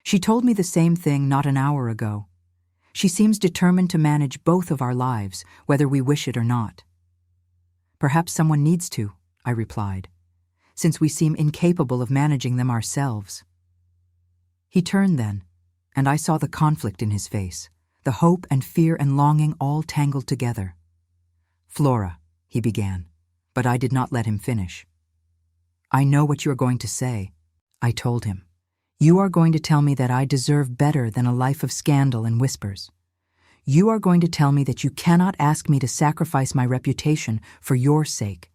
"She told me the same thing not an hour ago. She seems determined to manage both of our lives, whether we wish it or not." "Perhaps someone needs to," I replied, "since we seem incapable of managing them ourselves." He turned then, and I saw the conflict in his face, the hope and fear and longing all tangled together. "Flora," he began, but I did not let him finish. "I know what you are going to say," I told him. "You are going to tell me that I deserve better than a life of scandal and whispers. You are going to tell me that you cannot ask me to sacrifice my reputation for your sake.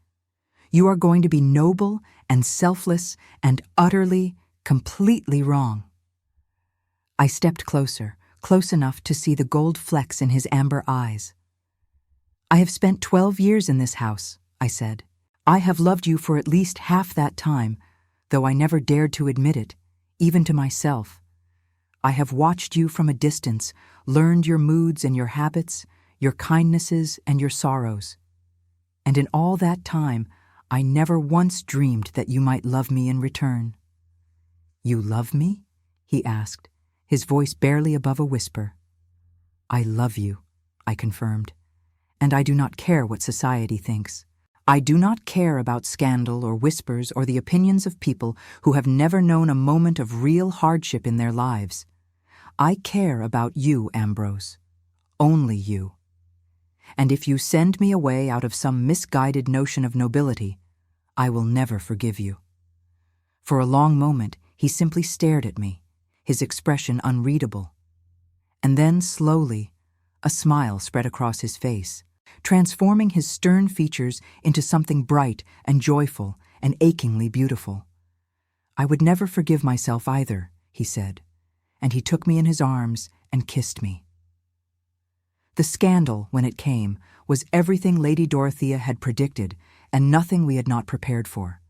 You are going to be noble and selfless and utterly, completely wrong." I stepped closer, close enough to see the gold flecks in his amber eyes. "I have spent 12 years in this house," I said. "I have loved you for at least half that time, though I never dared to admit it, even to myself. I have watched you from a distance, learned your moods and your habits, your kindnesses and your sorrows. And in all that time, I never once dreamed that you might love me in return." "You love me?" he asked, his voice barely above a whisper. "I love you," I confirmed, "and I do not care what society thinks. I do not care about scandal or whispers or the opinions of people who have never known a moment of real hardship in their lives. I care about you, Ambrose. Only you. And if you send me away out of some misguided notion of nobility, I will never forgive you." For a long moment, he simply stared at me, his expression unreadable. And then, slowly, a smile spread across his face, transforming his stern features into something bright and joyful and achingly beautiful. "I would never forgive myself either," he said, and he took me in his arms and kissed me. The scandal, when it came, was everything Lady Dorothea had predicted and nothing we had not prepared for.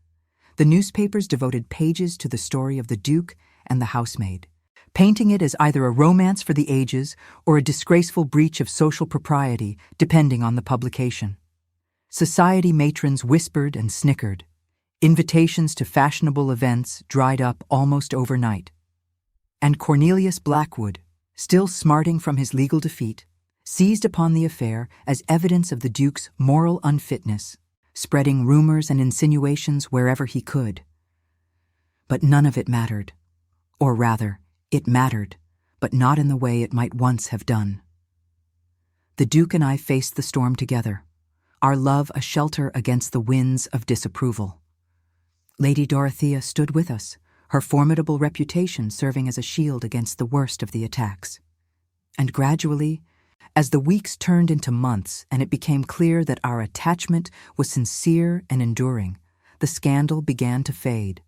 The newspapers devoted pages to the story of the Duke and the housemaid, painting it as either a romance for the ages or a disgraceful breach of social propriety, depending on the publication. Society matrons whispered and snickered. Invitations to fashionable events dried up almost overnight. And Cornelius Blackwood, still smarting from his legal defeat, seized upon the affair as evidence of the Duke's moral unfitness, spreading rumors and insinuations wherever he could. But none of it mattered. Or rather, it mattered, but not in the way it might once have done. The Duke and I faced the storm together, our love a shelter against the winds of disapproval. Lady Dorothea stood with us, her formidable reputation serving as a shield against the worst of the attacks. And gradually, as the weeks turned into months and it became clear that our attachment was sincere and enduring, the scandal began to fade.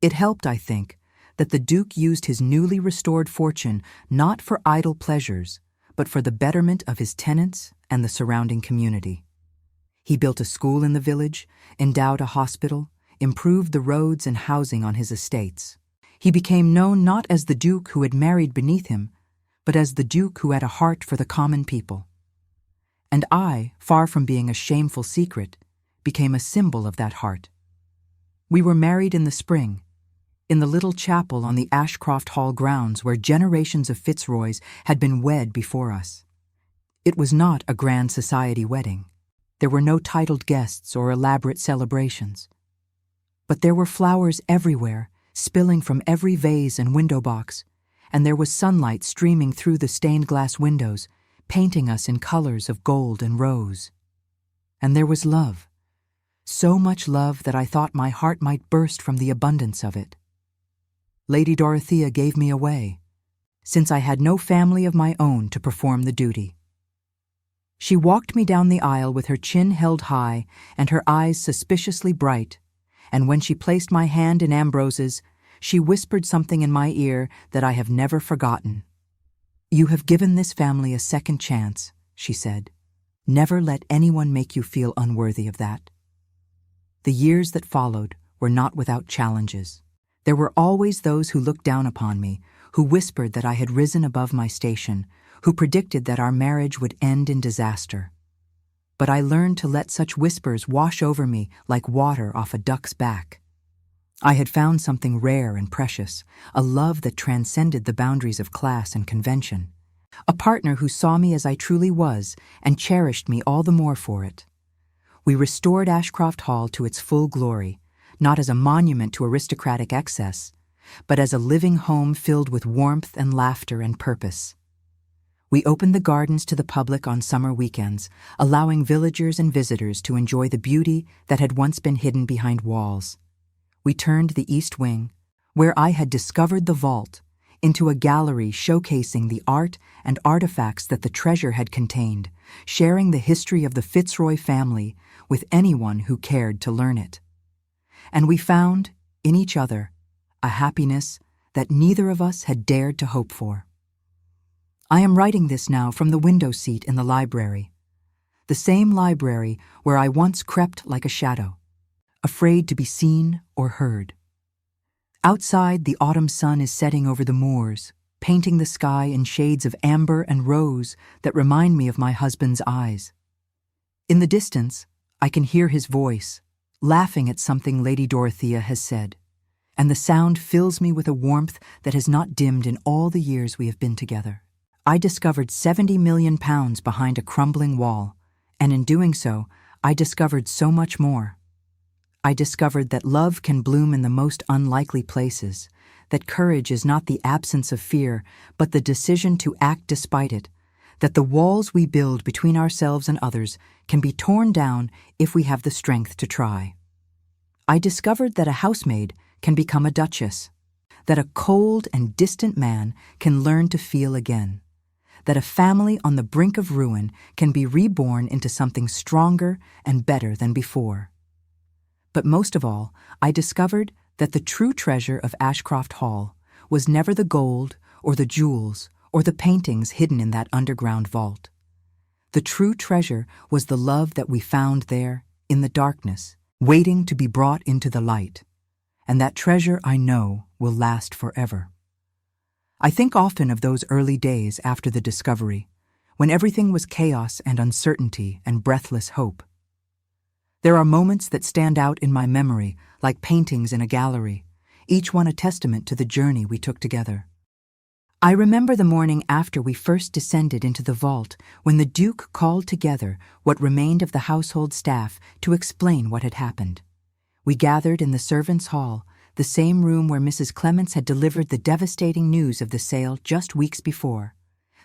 It helped, I think, that the Duke used his newly restored fortune not for idle pleasures, but for the betterment of his tenants and the surrounding community. He built a school in the village, endowed a hospital, improved the roads and housing on his estates. He became known not as the Duke who had married beneath him, but as the Duke who had a heart for the common people. And I, far from being a shameful secret, became a symbol of that heart. We were married in the spring, in the little chapel on the Ashcroft Hall grounds where generations of Fitzroys had been wed before us. It was not a grand society wedding. There were no titled guests or elaborate celebrations. But there were flowers everywhere, spilling from every vase and window box, and there was sunlight streaming through the stained glass windows, painting us in colors of gold and rose. And there was love, so much love that I thought my heart might burst from the abundance of it. Lady Dorothea gave me away, since I had no family of my own to perform the duty. She walked me down the aisle with her chin held high and her eyes suspiciously bright, and when she placed my hand in Ambrose's, she whispered something in my ear that I have never forgotten. "You have given this family a second chance," she said. "Never let anyone make you feel unworthy of that." The years that followed were not without challenges. There were always those who looked down upon me, who whispered that I had risen above my station, who predicted that our marriage would end in disaster. But I learned to let such whispers wash over me like water off a duck's back. I had found something rare and precious, a love that transcended the boundaries of class and convention, a partner who saw me as I truly was and cherished me all the more for it. We restored Ashcroft Hall to its full glory, not as a monument to aristocratic excess, but as a living home filled with warmth and laughter and purpose. We opened the gardens to the public on summer weekends, allowing villagers and visitors to enjoy the beauty that had once been hidden behind walls. We turned the East Wing, where I had discovered the vault, into a gallery showcasing the art and artifacts that the treasure had contained, sharing the history of the Fitzroy family with anyone who cared to learn it. And we found, in each other, a happiness that neither of us had dared to hope for. I am writing this now from the window seat in the library, the same library where I once crept like a shadow, afraid to be seen or heard. Outside, the autumn sun is setting over the moors, painting the sky in shades of amber and rose that remind me of my husband's eyes. In the distance, I can hear his voice, laughing at something Lady Dorothea has said, and the sound fills me with a warmth that has not dimmed in all the years we have been together. I discovered £70 million behind a crumbling wall, and in doing so, I discovered so much more. I discovered that love can bloom in the most unlikely places, that courage is not the absence of fear, but the decision to act despite it, that the walls we build between ourselves and others can be torn down if we have the strength to try. I discovered that a housemaid can become a duchess, that a cold and distant man can learn to feel again, that a family on the brink of ruin can be reborn into something stronger and better than before. But most of all, I discovered that the true treasure of Ashcroft Hall was never the gold or the jewels or the paintings hidden in that underground vault. The true treasure was the love that we found there, in the darkness, waiting to be brought into the light, and that treasure I know will last forever. I think often of those early days after the discovery, when everything was chaos and uncertainty and breathless hope. There are moments that stand out in my memory like paintings in a gallery, each one a testament to the journey we took together. I remember the morning after we first descended into the vault when the Duke called together what remained of the household staff to explain what had happened. We gathered in the servants' hall, the same room where Mrs. Clements had delivered the devastating news of the sale just weeks before.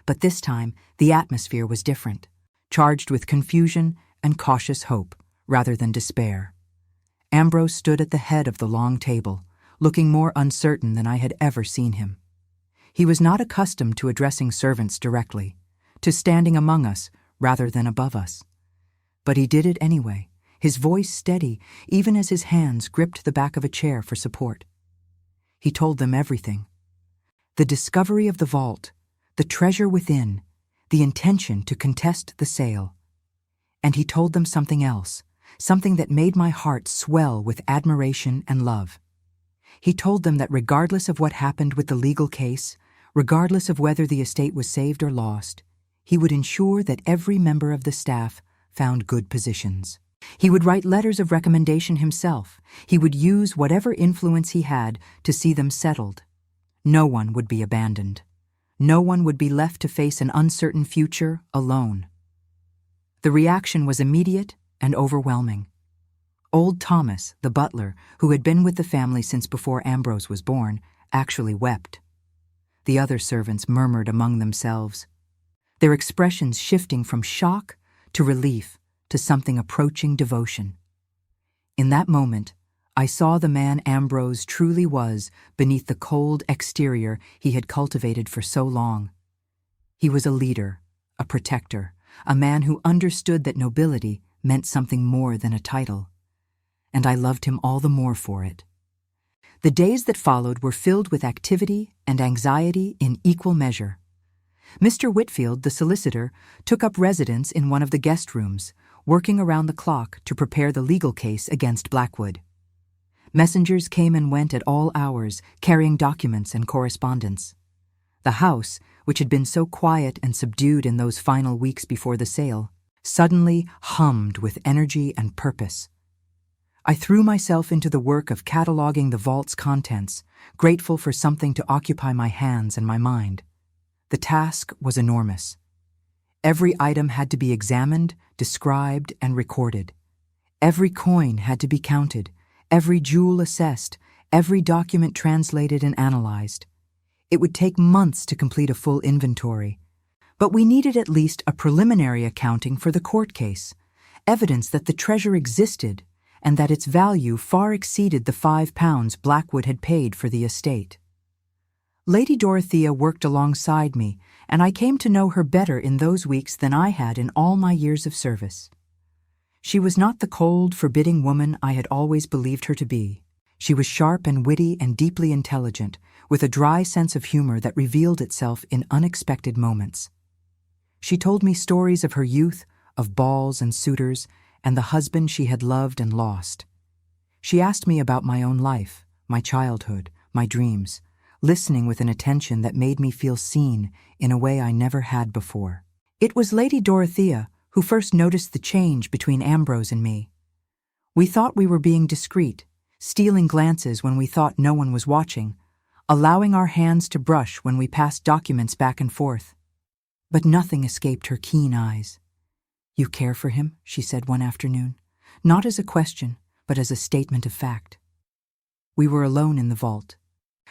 But this time, the atmosphere was different, charged with confusion and cautious hope, rather than despair. Ambrose stood at the head of the long table, looking more uncertain than I had ever seen him. He was not accustomed to addressing servants directly, to standing among us rather than above us. But he did it anyway, his voice steady even as his hands gripped the back of a chair for support. He told them everything. The discovery of the vault, the treasure within, the intention to contest the sale. And he told them something else, something that made my heart swell with admiration and love. He told them that regardless of what happened with the legal case, regardless of whether the estate was saved or lost, he would ensure that every member of the staff found good positions. He would write letters of recommendation himself. He would use whatever influence he had to see them settled. No one would be abandoned. No one would be left to face an uncertain future alone. The reaction was immediate and overwhelming. Old Thomas, the butler, who had been with the family since before Ambrose was born, actually wept. The other servants murmured among themselves, their expressions shifting from shock to relief to something approaching devotion. In that moment, I saw the man Ambrose truly was beneath the cold exterior he had cultivated for so long. He was a leader, a protector, a man who understood that nobility meant something more than a title. And I loved him all the more for it. The days that followed were filled with activity and anxiety in equal measure. Mr. Whitfield, the solicitor, took up residence in one of the guest rooms, working around the clock to prepare the legal case against Blackwood. Messengers came and went at all hours, carrying documents and correspondence. The house, which had been so quiet and subdued in those final weeks before the sale, suddenly hummed with energy and purpose. I threw myself into the work of cataloging the vault's contents, grateful for something to occupy my hands and my mind. The task was enormous. Every item had to be examined, described, and recorded. Every coin had to be counted, every jewel assessed, every document translated and analyzed. It would take months to complete a full inventory, but we needed at least a preliminary accounting for the court case, evidence that the treasure existed and that its value far exceeded the £5 Blackwood had paid for the estate. Lady Dorothea worked alongside me, and I came to know her better in those weeks than I had in all my years of service. She was not the cold, forbidding woman I had always believed her to be. She was sharp and witty and deeply intelligent, with a dry sense of humor that revealed itself in unexpected moments. She told me stories of her youth, of balls and suitors, and the husband she had loved and lost. She asked me about my own life, my childhood, my dreams, listening with an attention that made me feel seen in a way I never had before. It was Lady Dorothea who first noticed the change between Ambrose and me. We thought we were being discreet, stealing glances when we thought no one was watching, allowing our hands to brush when we passed documents back and forth. But nothing escaped her keen eyes. "You care for him?" she said one afternoon, not as a question, but as a statement of fact. We were alone in the vault,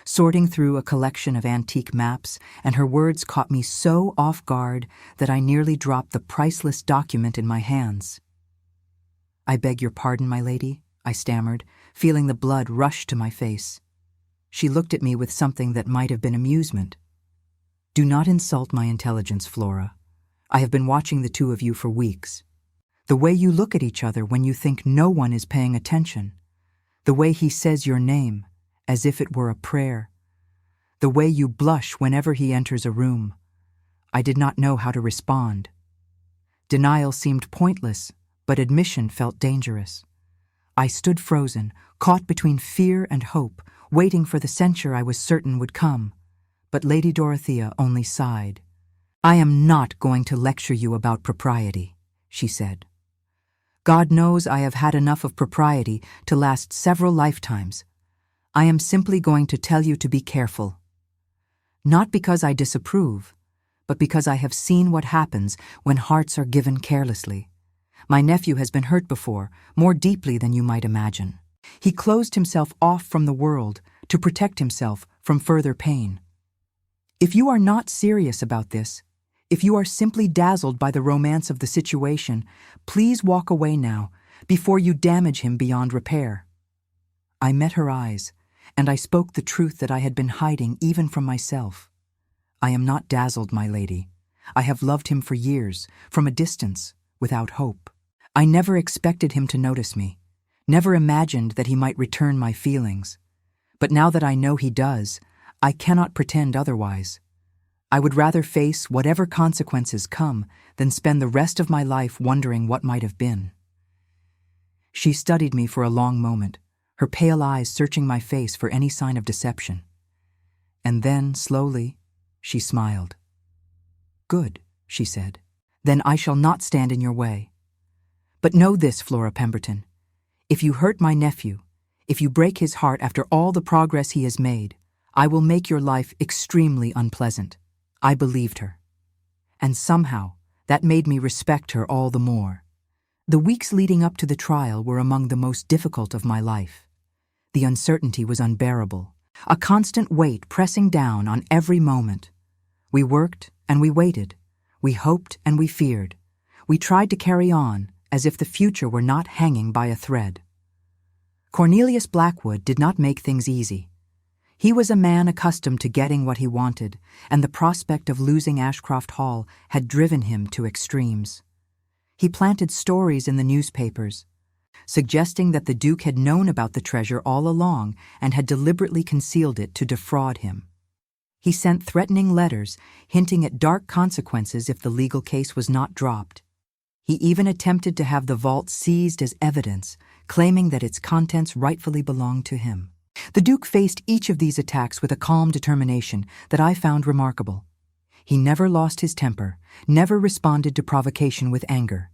sorting through a collection of antique maps, and her words caught me so off guard that I nearly dropped the priceless document in my hands. "I beg your pardon, my lady," I stammered, feeling the blood rush to my face. She looked at me with something that might have been amusement. "Do not insult my intelligence, Flora. I have been watching the two of you for weeks. The way you look at each other when you think no one is paying attention. The way he says your name, as if it were a prayer. The way you blush whenever he enters a room. I did not know how to respond. Denial seemed pointless, but admission felt dangerous. I stood frozen, caught between fear and hope, waiting for the censure I was certain would come. But Lady Dorothea only sighed. "I am not going to lecture you about propriety," she said. "God knows I have had enough of propriety to last several lifetimes. I am simply going to tell you to be careful. Not because I disapprove, but because I have seen what happens when hearts are given carelessly. My nephew has been hurt before, more deeply than you might imagine. He closed himself off from the world to protect himself from further pain. If you are not serious about this, if you are simply dazzled by the romance of the situation, please walk away now, before you damage him beyond repair." I met her eyes, and I spoke the truth that I had been hiding even from myself. "I am not dazzled, my lady. I have loved him for years, from a distance, without hope. I never expected him to notice me, never imagined that he might return my feelings. But now that I know he does, I cannot pretend otherwise. I would rather face whatever consequences come than spend the rest of my life wondering what might have been." She studied me for a long moment, her pale eyes searching my face for any sign of deception. And then, slowly, she smiled. "Good," she said. "Then I shall not stand in your way. But know this, Flora Pemberton. If you hurt my nephew, if you break his heart after all the progress he has made, I will make your life extremely unpleasant." I believed her. And somehow, that made me respect her all the more. The weeks leading up to the trial were among the most difficult of my life. The uncertainty was unbearable, a constant weight pressing down on every moment. We worked and we waited. We hoped and we feared. We tried to carry on as if the future were not hanging by a thread. Cornelius Blackwood did not make things easy. He was a man accustomed to getting what he wanted, and the prospect of losing Ashcroft Hall had driven him to extremes. He planted stories in the newspapers, suggesting that the Duke had known about the treasure all along and had deliberately concealed it to defraud him. He sent threatening letters, hinting at dark consequences if the legal case was not dropped. He even attempted to have the vault seized as evidence, claiming that its contents rightfully belonged to him. The Duke faced each of these attacks with a calm determination that I found remarkable. He never lost his temper, never responded to provocation with anger.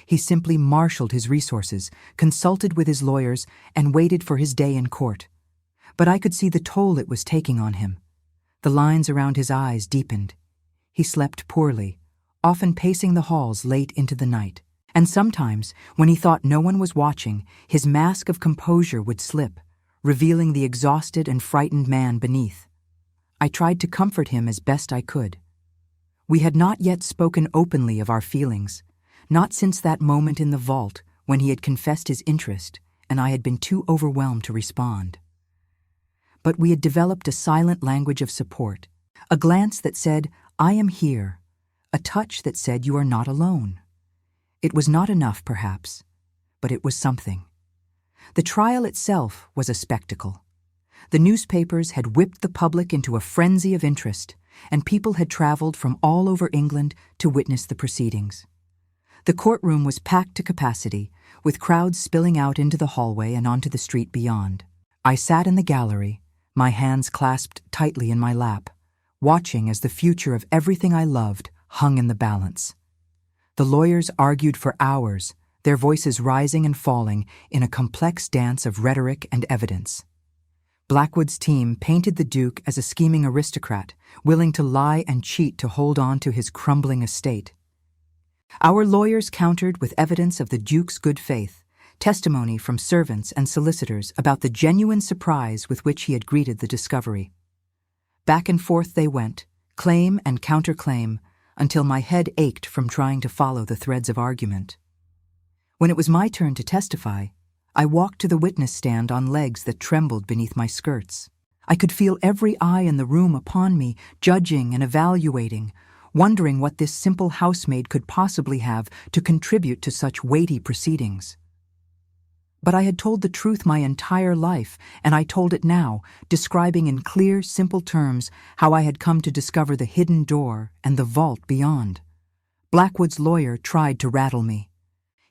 He simply marshaled his resources, consulted with his lawyers, and waited for his day in court. But I could see the toll it was taking on him. The lines around his eyes deepened. He slept poorly, often pacing the halls late into the night. And sometimes, when he thought no one was watching, his mask of composure would slip, revealing the exhausted and frightened man beneath. I tried to comfort him as best I could. We had not yet spoken openly of our feelings, not since that moment in the vault when he had confessed his interest and I had been too overwhelmed to respond. But we had developed a silent language of support, a glance that said, "I am here," a touch that said, "You are not alone." It was not enough, perhaps, but it was something. The trial itself was a spectacle. The newspapers had whipped the public into a frenzy of interest, and people had traveled from all over England to witness the proceedings. The courtroom was packed to capacity, with crowds spilling out into the hallway and onto the street beyond. I sat in the gallery, my hands clasped tightly in my lap, watching as the future of everything I loved hung in the balance. The lawyers argued for hours, their voices rising and falling in a complex dance of rhetoric and evidence. Blackwood's team painted the Duke as a scheming aristocrat, willing to lie and cheat to hold on to his crumbling estate. Our lawyers countered with evidence of the Duke's good faith, testimony from servants and solicitors about the genuine surprise with which he had greeted the discovery. Back and forth they went, claim and counterclaim, until my head ached from trying to follow the threads of argument. When it was my turn to testify, I walked to the witness stand on legs that trembled beneath my skirts. I could feel every eye in the room upon me, judging and evaluating, wondering what this simple housemaid could possibly have to contribute to such weighty proceedings. But I had told the truth my entire life, and I told it now, describing in clear, simple terms how I had come to discover the hidden door and the vault beyond. Blackwood's lawyer tried to rattle me.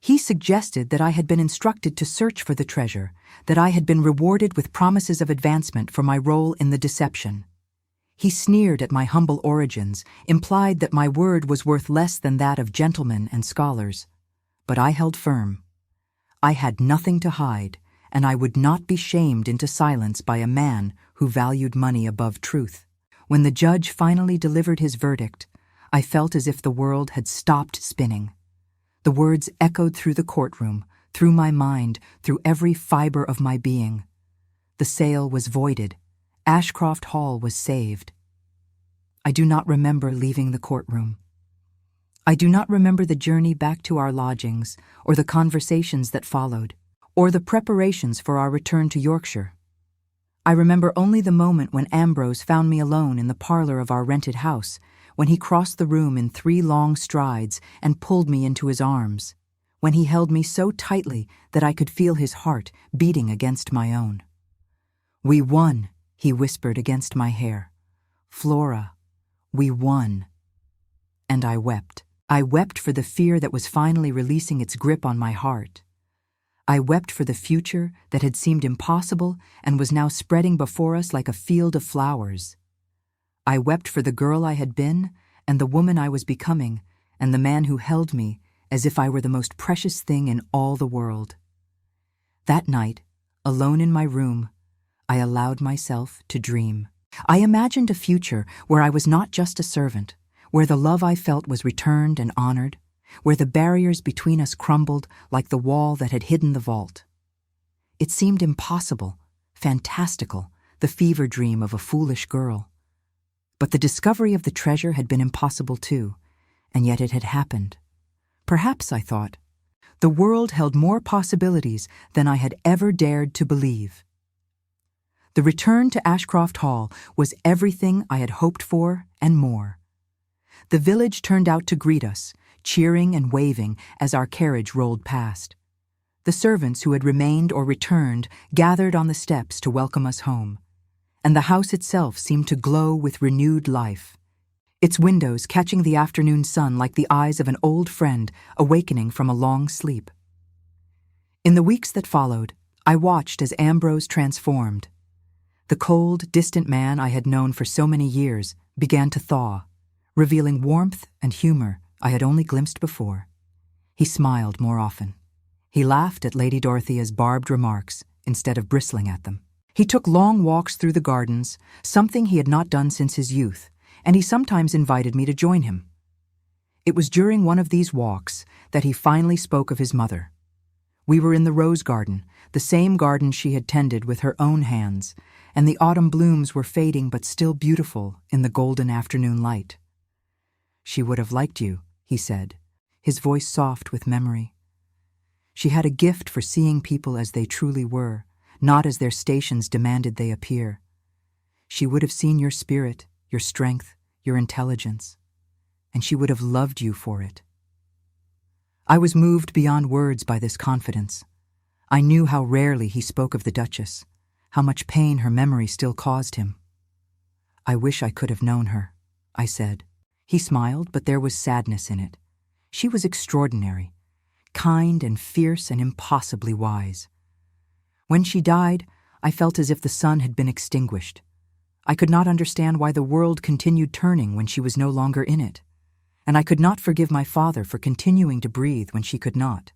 He suggested that I had been instructed to search for the treasure, that I had been rewarded with promises of advancement for my role in the deception. He sneered at my humble origins, implied that my word was worth less than that of gentlemen and scholars. But I held firm. I had nothing to hide, and I would not be shamed into silence by a man who valued money above truth. When the judge finally delivered his verdict, I felt as if the world had stopped spinning. The words echoed through the courtroom, through my mind, through every fiber of my being. The sale was voided. Ashcroft Hall was saved. I do not remember leaving the courtroom. I do not remember the journey back to our lodgings, or the conversations that followed, or the preparations for our return to Yorkshire. I remember only the moment when Ambrose found me alone in the parlor of our rented house, when he crossed the room in 3 long strides and pulled me into his arms, when he held me so tightly that I could feel his heart beating against my own. "We won," he whispered against my hair. "Flora, we won." And I wept. I wept for the fear that was finally releasing its grip on my heart. I wept for the future that had seemed impossible and was now spreading before us like a field of flowers. I wept for the girl I had been and the woman I was becoming and the man who held me as if I were the most precious thing in all the world. That night, alone in my room, I allowed myself to dream. I imagined a future where I was not just a servant, where the love I felt was returned and honored, where the barriers between us crumbled like the wall that had hidden the vault. It seemed impossible, fantastical, the fever dream of a foolish girl. But the discovery of the treasure had been impossible too, and yet it had happened. Perhaps, I thought, the world held more possibilities than I had ever dared to believe. The return to Ashcroft Hall was everything I had hoped for and more. The village turned out to greet us, cheering and waving as our carriage rolled past. The servants who had remained or returned gathered on the steps to welcome us home, and the house itself seemed to glow with renewed life, its windows catching the afternoon sun like the eyes of an old friend awakening from a long sleep. In the weeks that followed, I watched as Ambrose transformed. The cold, distant man I had known for so many years began to thaw, revealing warmth and humor I had only glimpsed before. He smiled more often. He laughed at Lady Dorothea's barbed remarks instead of bristling at them. He took long walks through the gardens, something he had not done since his youth, and he sometimes invited me to join him. It was during one of these walks that he finally spoke of his mother. We were in the rose garden, the same garden she had tended with her own hands, and the autumn blooms were fading but still beautiful in the golden afternoon light. "She would have liked you," he said, his voice soft with memory. "She had a gift for seeing people as they truly were, not as their stations demanded they appear. She would have seen your spirit, your strength, your intelligence, and she would have loved you for it." I was moved beyond words by this confidence. I knew how rarely he spoke of the Duchess, how much pain her memory still caused him. "I wish I could have known her," I said. He smiled, but there was sadness in it. She was extraordinary, kind and fierce and impossibly wise. When she died, I felt as if the sun had been extinguished. I could not understand why the world continued turning when she was no longer in it, and I could not forgive my father for continuing to breathe when she could not.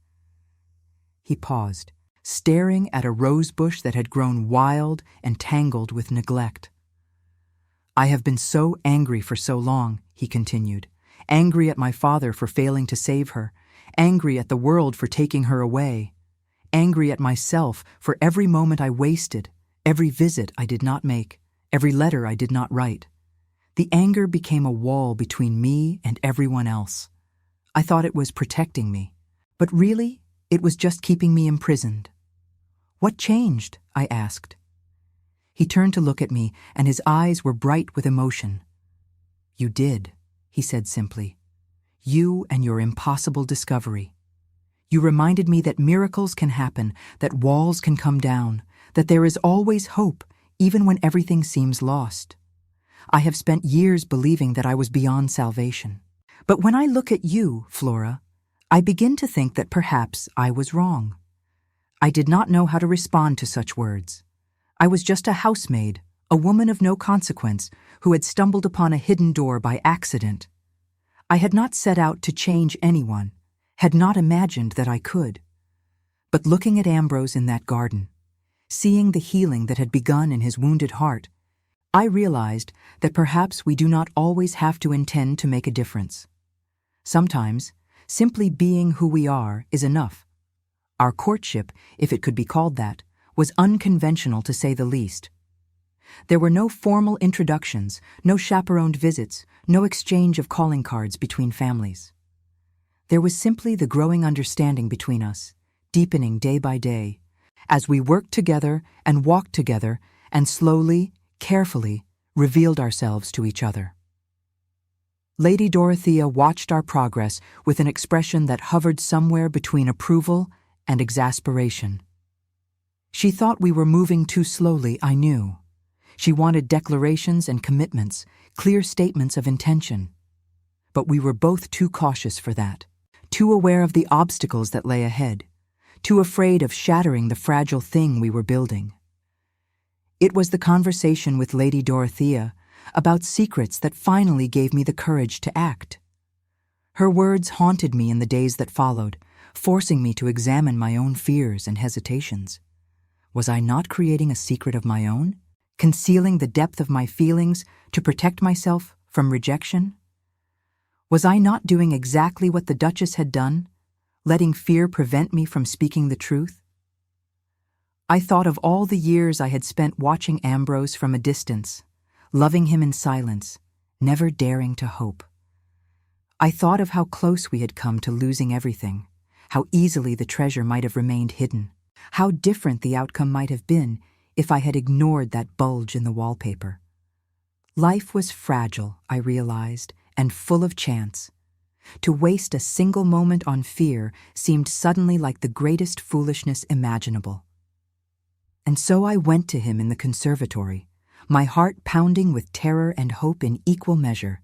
He paused, staring at a rose bush that had grown wild and tangled with neglect. "I have been so angry for so long," he continued, "angry at my father for failing to save her, angry at the world for taking her away, angry at myself for every moment I wasted, every visit I did not make, every letter I did not write. The anger became a wall between me and everyone else. I thought it was protecting me, but really, it was just keeping me imprisoned." "What changed?" I asked. He turned to look at me, and his eyes were bright with emotion. "You did," he said simply. "You and your impossible discovery. You reminded me that miracles can happen, that walls can come down, that there is always hope, even when everything seems lost. I have spent years believing that I was beyond salvation. But when I look at you, Flora, I begin to think that perhaps I was wrong. I did not know how to respond to such words. I was just a housemaid, a woman of no consequence, who had stumbled upon a hidden door by accident. I had not set out to change anyone, had not imagined that I could. But looking at Ambrose in that garden, seeing the healing that had begun in his wounded heart, I realized that perhaps we do not always have to intend to make a difference. Sometimes, simply being who we are is enough. Our courtship, if it could be called that, was unconventional to say the least. There were no formal introductions, no chaperoned visits, no exchange of calling cards between families. There was simply the growing understanding between us, deepening day by day, as we worked together and walked together and slowly, carefully, revealed ourselves to each other. Lady Dorothea watched our progress with an expression that hovered somewhere between approval and exasperation. She thought we were moving too slowly, I knew. She wanted declarations and commitments, clear statements of intention. But we were both too cautious for that, too aware of the obstacles that lay ahead, too afraid of shattering the fragile thing we were building. It was the conversation with Lady Dorothea about secrets that finally gave me the courage to act. Her words haunted me in the days that followed, forcing me to examine my own fears and hesitations. Was I not creating a secret of my own, concealing the depth of my feelings to protect myself from rejection? Was I not doing exactly what the Duchess had done, letting fear prevent me from speaking the truth? I thought of all the years I had spent watching Ambrose from a distance, loving him in silence, never daring to hope. I thought of how close we had come to losing everything, how easily the treasure might have remained hidden, how different the outcome might have been if I had ignored that bulge in the wallpaper. Life was fragile, I realized, and full of chance. To waste a single moment on fear seemed suddenly like the greatest foolishness imaginable. And so I went to him in the conservatory, my heart pounding with terror and hope in equal measure.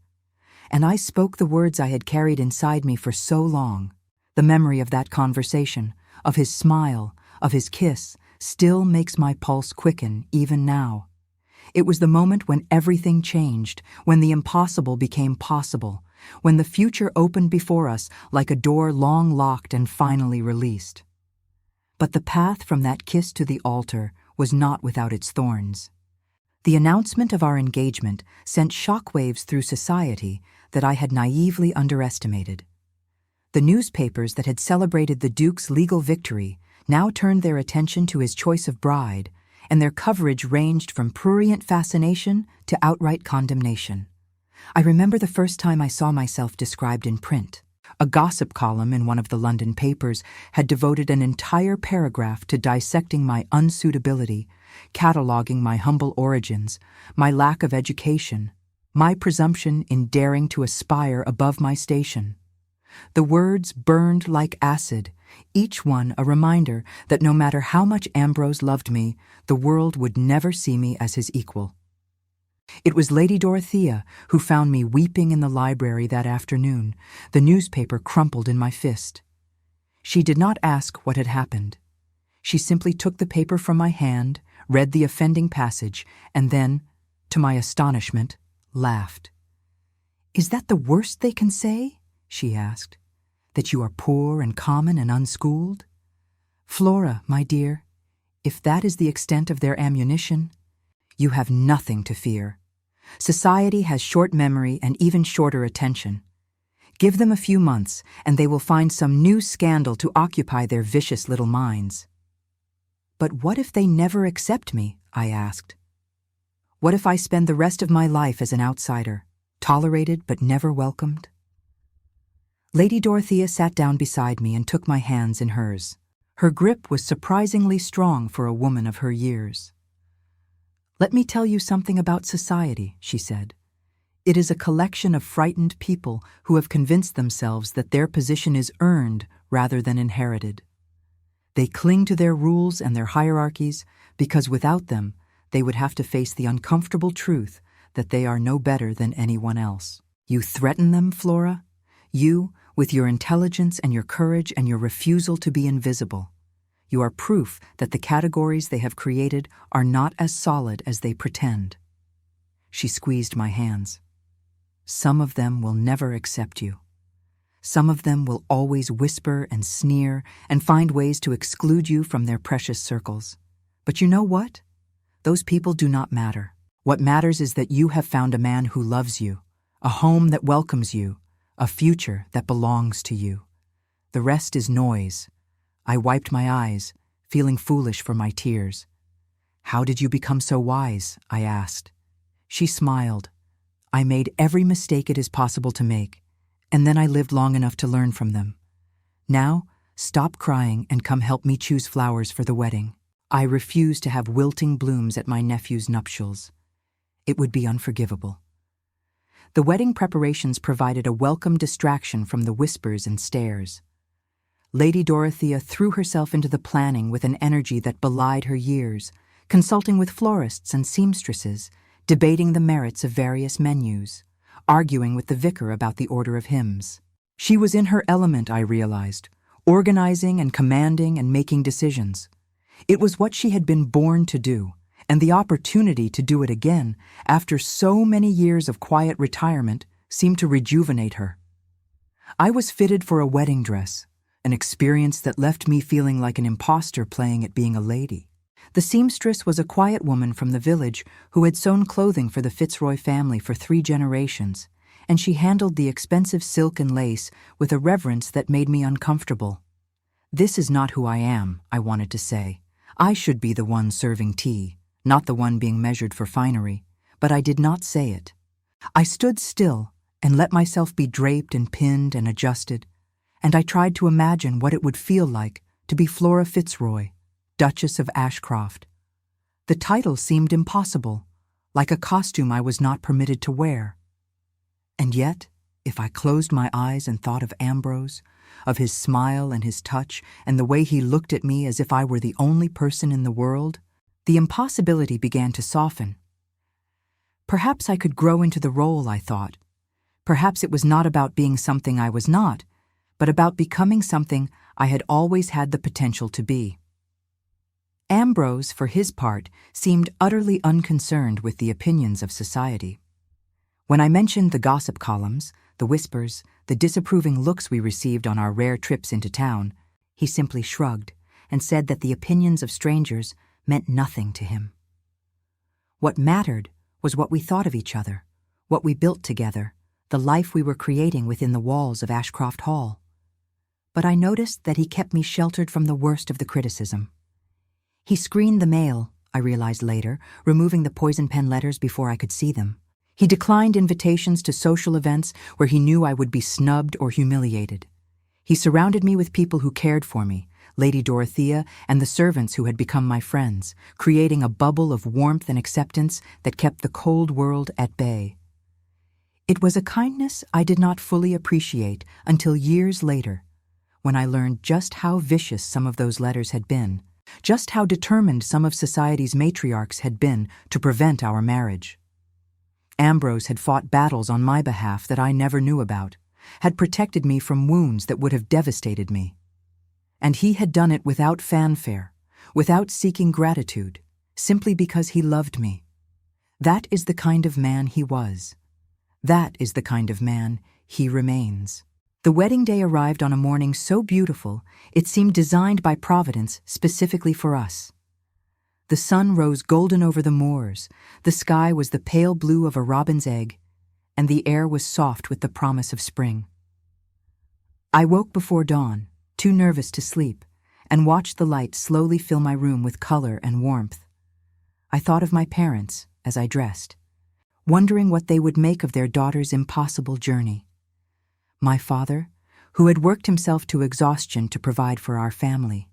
And I spoke the words I had carried inside me for so long. The memory of that conversation, of his smile, of his kiss, still makes my pulse quicken even now. It was the moment when everything changed, when the impossible became possible, when the future opened before us like a door long locked and finally released. But the path from that kiss to the altar was not without its thorns. The announcement of our engagement sent shockwaves through society that I had naively underestimated. The newspapers that had celebrated the Duke's legal victory now turned their attention to his choice of bride, and their coverage ranged from prurient fascination to outright condemnation. I remember the first time I saw myself described in print. A gossip column in one of the London papers had devoted an entire paragraph to dissecting my unsuitability, cataloging my humble origins, my lack of education, my presumption in daring to aspire above my station. The words burned like acid, each one a reminder that no matter how much Ambrose loved me, the world would never see me as his equal. It was Lady Dorothea who found me weeping in the library that afternoon, the newspaper crumpled in my fist. She did not ask what had happened. She simply took the paper from my hand, read the offending passage, and then, to my astonishment, laughed. "Is that the worst they can say?" she asked. "That you are poor and common and unschooled? Flora, my dear, if that is the extent of their ammunition, you have nothing to fear. Society has short memory and even shorter attention. Give them a few months, and they will find some new scandal to occupy their vicious little minds." "But what if they never accept me?" I asked. "What if I spend the rest of my life as an outsider, tolerated but never welcomed?" Lady Dorothea sat down beside me and took my hands in hers. Her grip was surprisingly strong for a woman of her years. "Let me tell you something about society," she said. "It is a collection of frightened people who have convinced themselves that their position is earned rather than inherited. They cling to their rules and their hierarchies because without them, they would have to face the uncomfortable truth that they are no better than anyone else. You threaten them, Flora? You, With your intelligence and your courage and your refusal to be invisible, you are proof that the categories they have created are not as solid as they pretend. She squeezed my hands. Some of them will never accept you. Some of them will always whisper and sneer and find ways to exclude you from their precious circles. But you know what? Those people do not matter. What matters is that you have found a man who loves you, a home that welcomes you, a future that belongs to you. The rest is noise. I wiped my eyes, feeling foolish for my tears. How did you become so wise? I asked. She smiled. I made every mistake it is possible to make, and then I lived long enough to learn from them. Now, stop crying and come help me choose flowers for the wedding. I refuse to have wilting blooms at my nephew's nuptials. It would be unforgivable. The wedding preparations provided a welcome distraction from the whispers and stares. Lady Dorothea threw herself into the planning with an energy that belied her years, consulting with florists and seamstresses, debating the merits of various menus, arguing with the vicar about the order of hymns. She was in her element, I realized, organizing and commanding and making decisions. It was what she had been born to do, and the opportunity to do it again, after so many years of quiet retirement, seemed to rejuvenate her. I was fitted for a wedding dress, an experience that left me feeling like an imposter playing at being a lady. The seamstress was a quiet woman from the village who had sewn clothing for the Fitzroy family for 3 generations, and she handled the expensive silk and lace with a reverence that made me uncomfortable. This is not who I am, I wanted to say. I should be the one serving tea, not the one being measured for finery, but I did not say it. I stood still and let myself be draped and pinned and adjusted, and I tried to imagine what it would feel like to be Flora Fitzroy, Duchess of Ashcroft. The title seemed impossible, like a costume I was not permitted to wear. And yet, if I closed my eyes and thought of Ambrose, of his smile and his touch and the way he looked at me as if I were the only person in the world, the impossibility began to soften. Perhaps I could grow into the role, I thought. Perhaps it was not about being something I was not, but about becoming something I had always had the potential to be. Ambrose, for his part, seemed utterly unconcerned with the opinions of society. When I mentioned the gossip columns, the whispers, the disapproving looks we received on our rare trips into town, he simply shrugged and said that the opinions of strangers meant nothing to him. What mattered was what we thought of each other, what we built together, the life we were creating within the walls of Ashcroft Hall. But I noticed that he kept me sheltered from the worst of the criticism. He screened the mail, I realized later, removing the poison pen letters before I could see them. He declined invitations to social events where he knew I would be snubbed or humiliated. He surrounded me with people who cared for me, Lady Dorothea and the servants who had become my friends, creating a bubble of warmth and acceptance that kept the cold world at bay. It was a kindness I did not fully appreciate until years later, when I learned just how vicious some of those letters had been, just how determined some of society's matriarchs had been to prevent our marriage. Ambrose had fought battles on my behalf that I never knew about, had protected me from wounds that would have devastated me. And he had done it without fanfare, without seeking gratitude, simply because he loved me. That is the kind of man he was. That is the kind of man he remains. The wedding day arrived on a morning so beautiful, it seemed designed by Providence specifically for us. The sun rose golden over the moors, the sky was the pale blue of a robin's egg, and the air was soft with the promise of spring. I woke before dawn, too nervous to sleep, and watched the light slowly fill my room with color and warmth. I thought of my parents as I dressed, wondering what they would make of their daughter's impossible journey. My father, who had worked himself to exhaustion to provide for our family.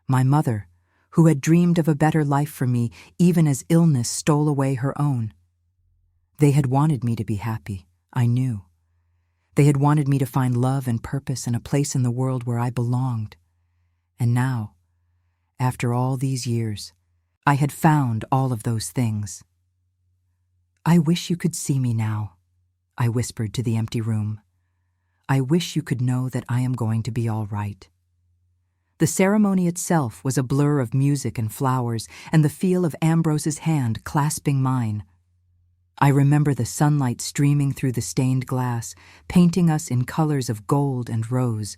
My mother, who had dreamed of a better life for me even as illness stole away her own. They had wanted me to be happy, I knew. They had wanted me to find love and purpose and a place in the world where I belonged. And now, after all these years, I had found all of those things. "I wish you could see me now," I whispered to the empty room. I wish you could know that I am going to be all right." The ceremony itself was a blur of music and flowers and the feel of Ambrose's hand clasping mine. I remember the sunlight streaming through the stained glass, painting us in colors of gold and rose.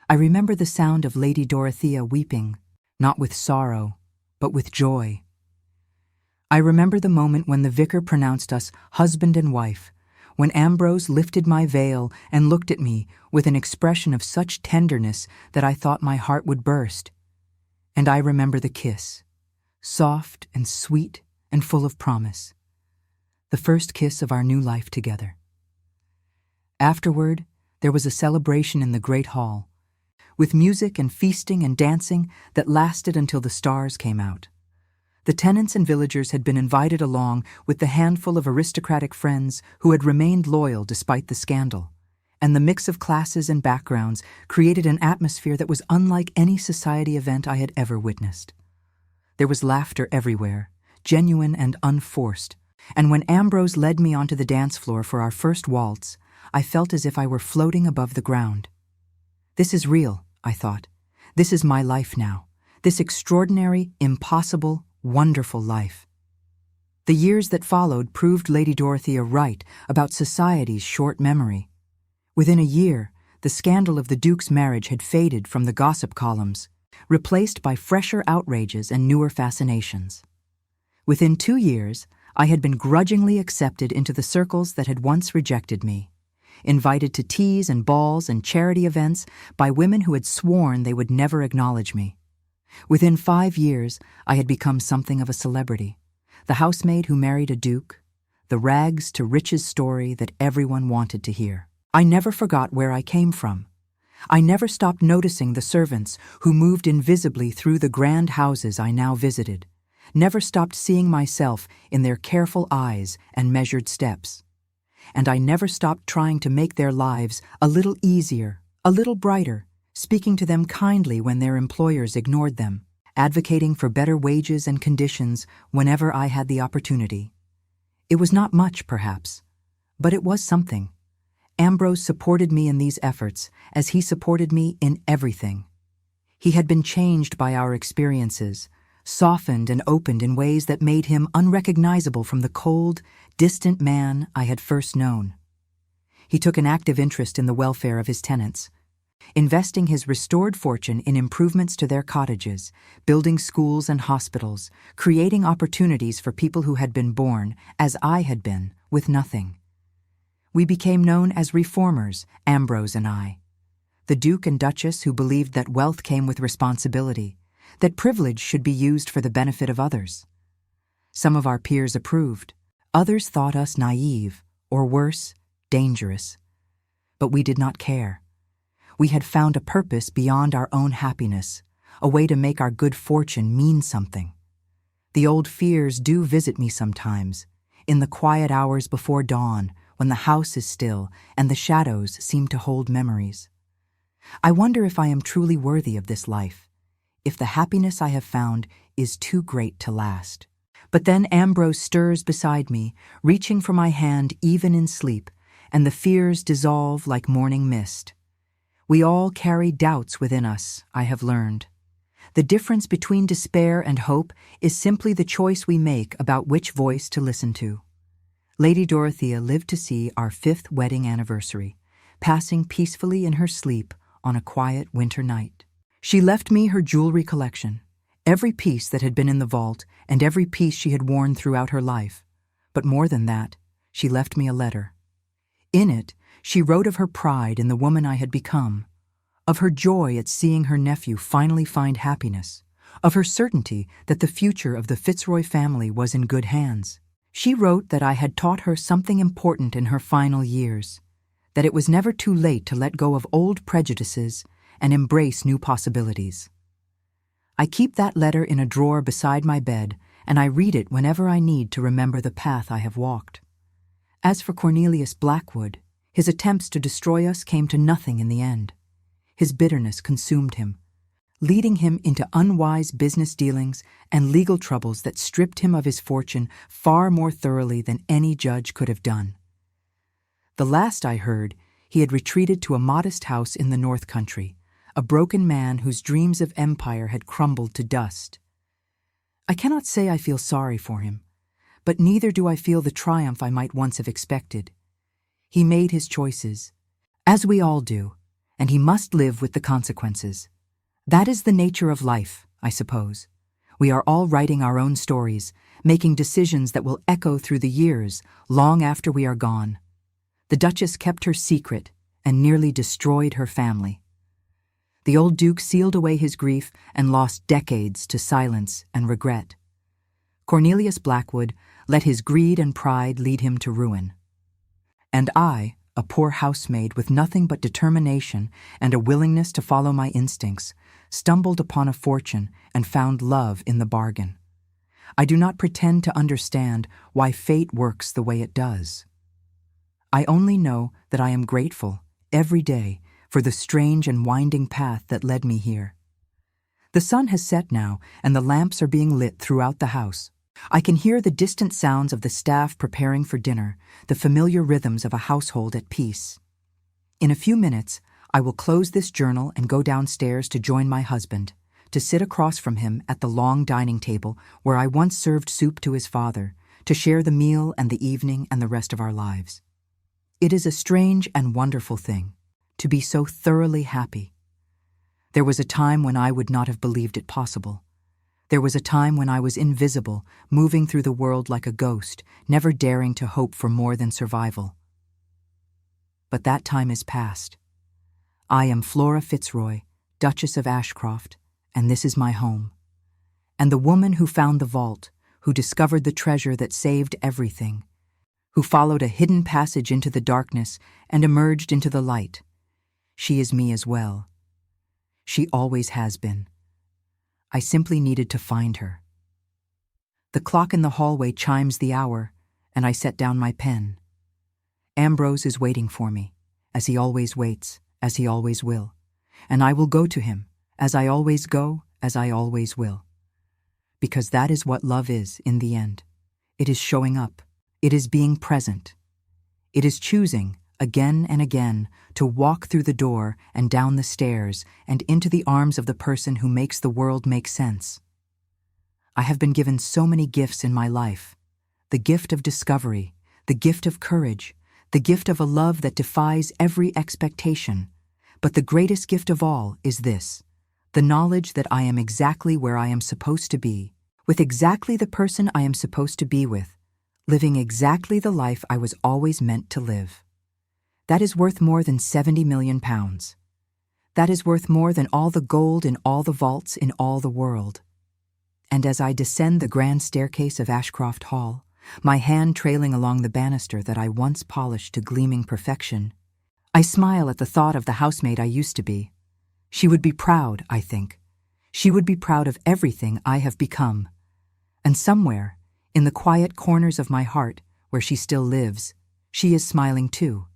I remember the sound of Lady Dorothea weeping, not with sorrow, but with joy. I remember the moment when the vicar pronounced us husband and wife, when Ambrose lifted my veil and looked at me with an expression of such tenderness that I thought my heart would burst. And I remember the kiss, soft and sweet and full of promise, the first kiss of our new life together. Afterward, there was a celebration in the great hall, with music and feasting and dancing that lasted until the stars came out. The tenants and villagers had been invited along with the handful of aristocratic friends who had remained loyal despite the scandal, and the mix of classes and backgrounds created an atmosphere that was unlike any society event I had ever witnessed. There was laughter everywhere, genuine and unforced, and when Ambrose led me onto the dance floor for our first waltz, I felt as if I were floating above the ground. This is real, I thought. This is my life now. This extraordinary, impossible, wonderful life. The years that followed proved Lady Dorothea right about society's short memory. Within a year, the scandal of the Duke's marriage had faded from the gossip columns, replaced by fresher outrages and newer fascinations. Within 2 years, I had been grudgingly accepted into the circles that had once rejected me, invited to teas and balls and charity events by women who had sworn they would never acknowledge me. Within 5 years, I had become something of a celebrity, the housemaid who married a duke, the rags to riches story that everyone wanted to hear. I never forgot where I came from. I never stopped noticing the servants who moved invisibly through the grand houses I now visited, never stopped seeing myself in their careful eyes and measured steps. And I never stopped trying to make their lives a little easier, a little brighter, speaking to them kindly when their employers ignored them, advocating for better wages and conditions whenever I had the opportunity. It was not much, perhaps, but it was something. Ambrose supported me in these efforts as he supported me in everything. He had been changed by our experiences, softened and opened in ways that made him unrecognizable from the cold, distant man I had first known. He took an active interest in the welfare of his tenants, investing his restored fortune in improvements to their cottages, building schools and hospitals, creating opportunities for people who had been born, as I had been, with nothing. We became known as reformers, Ambrose and I. The Duke and Duchess who believed that wealth came with responsibility, that privilege should be used for the benefit of others. Some of our peers approved. Others thought us naive, or worse, dangerous. But we did not care. We had found a purpose beyond our own happiness, a way to make our good fortune mean something. The old fears do visit me sometimes, in the quiet hours before dawn, when the house is still and the shadows seem to hold memories. I wonder if I am truly worthy of this life, if the happiness I have found is too great to last. But then Ambrose stirs beside me, reaching for my hand even in sleep, and the fears dissolve like morning mist. We all carry doubts within us, I have learned. The difference between despair and hope is simply the choice we make about which voice to listen to. Lady Dorothea lived to see our 5th wedding anniversary, passing peacefully in her sleep on a quiet winter night. She left me her jewelry collection, every piece that had been in the vault and every piece she had worn throughout her life. But more than that, she left me a letter. In it, she wrote of her pride in the woman I had become, of her joy at seeing her nephew finally find happiness, of her certainty that the future of the Fitzroy family was in good hands. She wrote that I had taught her something important in her final years, that it was never too late to let go of old prejudices and embrace new possibilities. I keep that letter in a drawer beside my bed, and I read it whenever I need to remember the path I have walked. As for Cornelius Blackwood, his attempts to destroy us came to nothing in the end. His bitterness consumed him, leading him into unwise business dealings and legal troubles that stripped him of his fortune far more thoroughly than any judge could have done. The last I heard, he had retreated to a modest house in the North Country, a broken man whose dreams of empire had crumbled to dust. I cannot say I feel sorry for him, but neither do I feel the triumph I might once have expected. He made his choices, as we all do, and he must live with the consequences. That is the nature of life, I suppose. We are all writing our own stories, making decisions that will echo through the years, long after we are gone. The Duchess kept her secret and nearly destroyed her family. The old Duke sealed away his grief and lost decades to silence and regret. Cornelius Blackwood let his greed and pride lead him to ruin. And I, a poor housemaid with nothing but determination and a willingness to follow my instincts, stumbled upon a fortune and found love in the bargain. I do not pretend to understand why fate works the way it does. I only know that I am grateful, every day, for the strange and winding path that led me here. The sun has set now, and the lamps are being lit throughout the house. I can hear the distant sounds of the staff preparing for dinner, the familiar rhythms of a household at peace. In a few minutes, I will close this journal and go downstairs to join my husband, to sit across from him at the long dining table where I once served soup to his father, to share the meal and the evening and the rest of our lives. It is a strange and wonderful thing to be so thoroughly happy. There was a time when I would not have believed it possible. There was a time when I was invisible, moving through the world like a ghost, never daring to hope for more than survival. But that time is past. I am Flora Fitzroy, Duchess of Ashcroft, and this is my home. And the woman who found the vault, who discovered the treasure that saved everything, who followed a hidden passage into the darkness and emerged into the light, she is me as well. She always has been. I simply needed to find her. The clock in the hallway chimes the hour, and I set down my pen. Ambrose is waiting for me, as he always waits, as he always will, and I will go to him, as I always go, as I always will. Because that is what love is in the end. It is showing up. It is being present. It is choosing, again and again, to walk through the door and down the stairs and into the arms of the person who makes the world make sense. I have been given so many gifts in my life. The gift of discovery, the gift of courage, the gift of a love that defies every expectation. But the greatest gift of all is this, the knowledge that I am exactly where I am supposed to be, with exactly the person I am supposed to be with, living exactly the life I was always meant to live. That is worth more than 70 million pounds. That is worth more than all the gold in all the vaults in all the world. And as I descend the grand staircase of Ashcroft Hall, my hand trailing along the banister that I once polished to gleaming perfection, I smile at the thought of the housemaid I used to be. She would be proud, I think. She would be proud of everything I have become. And somewhere, in the quiet corners of my heart, where she still lives, she is smiling too.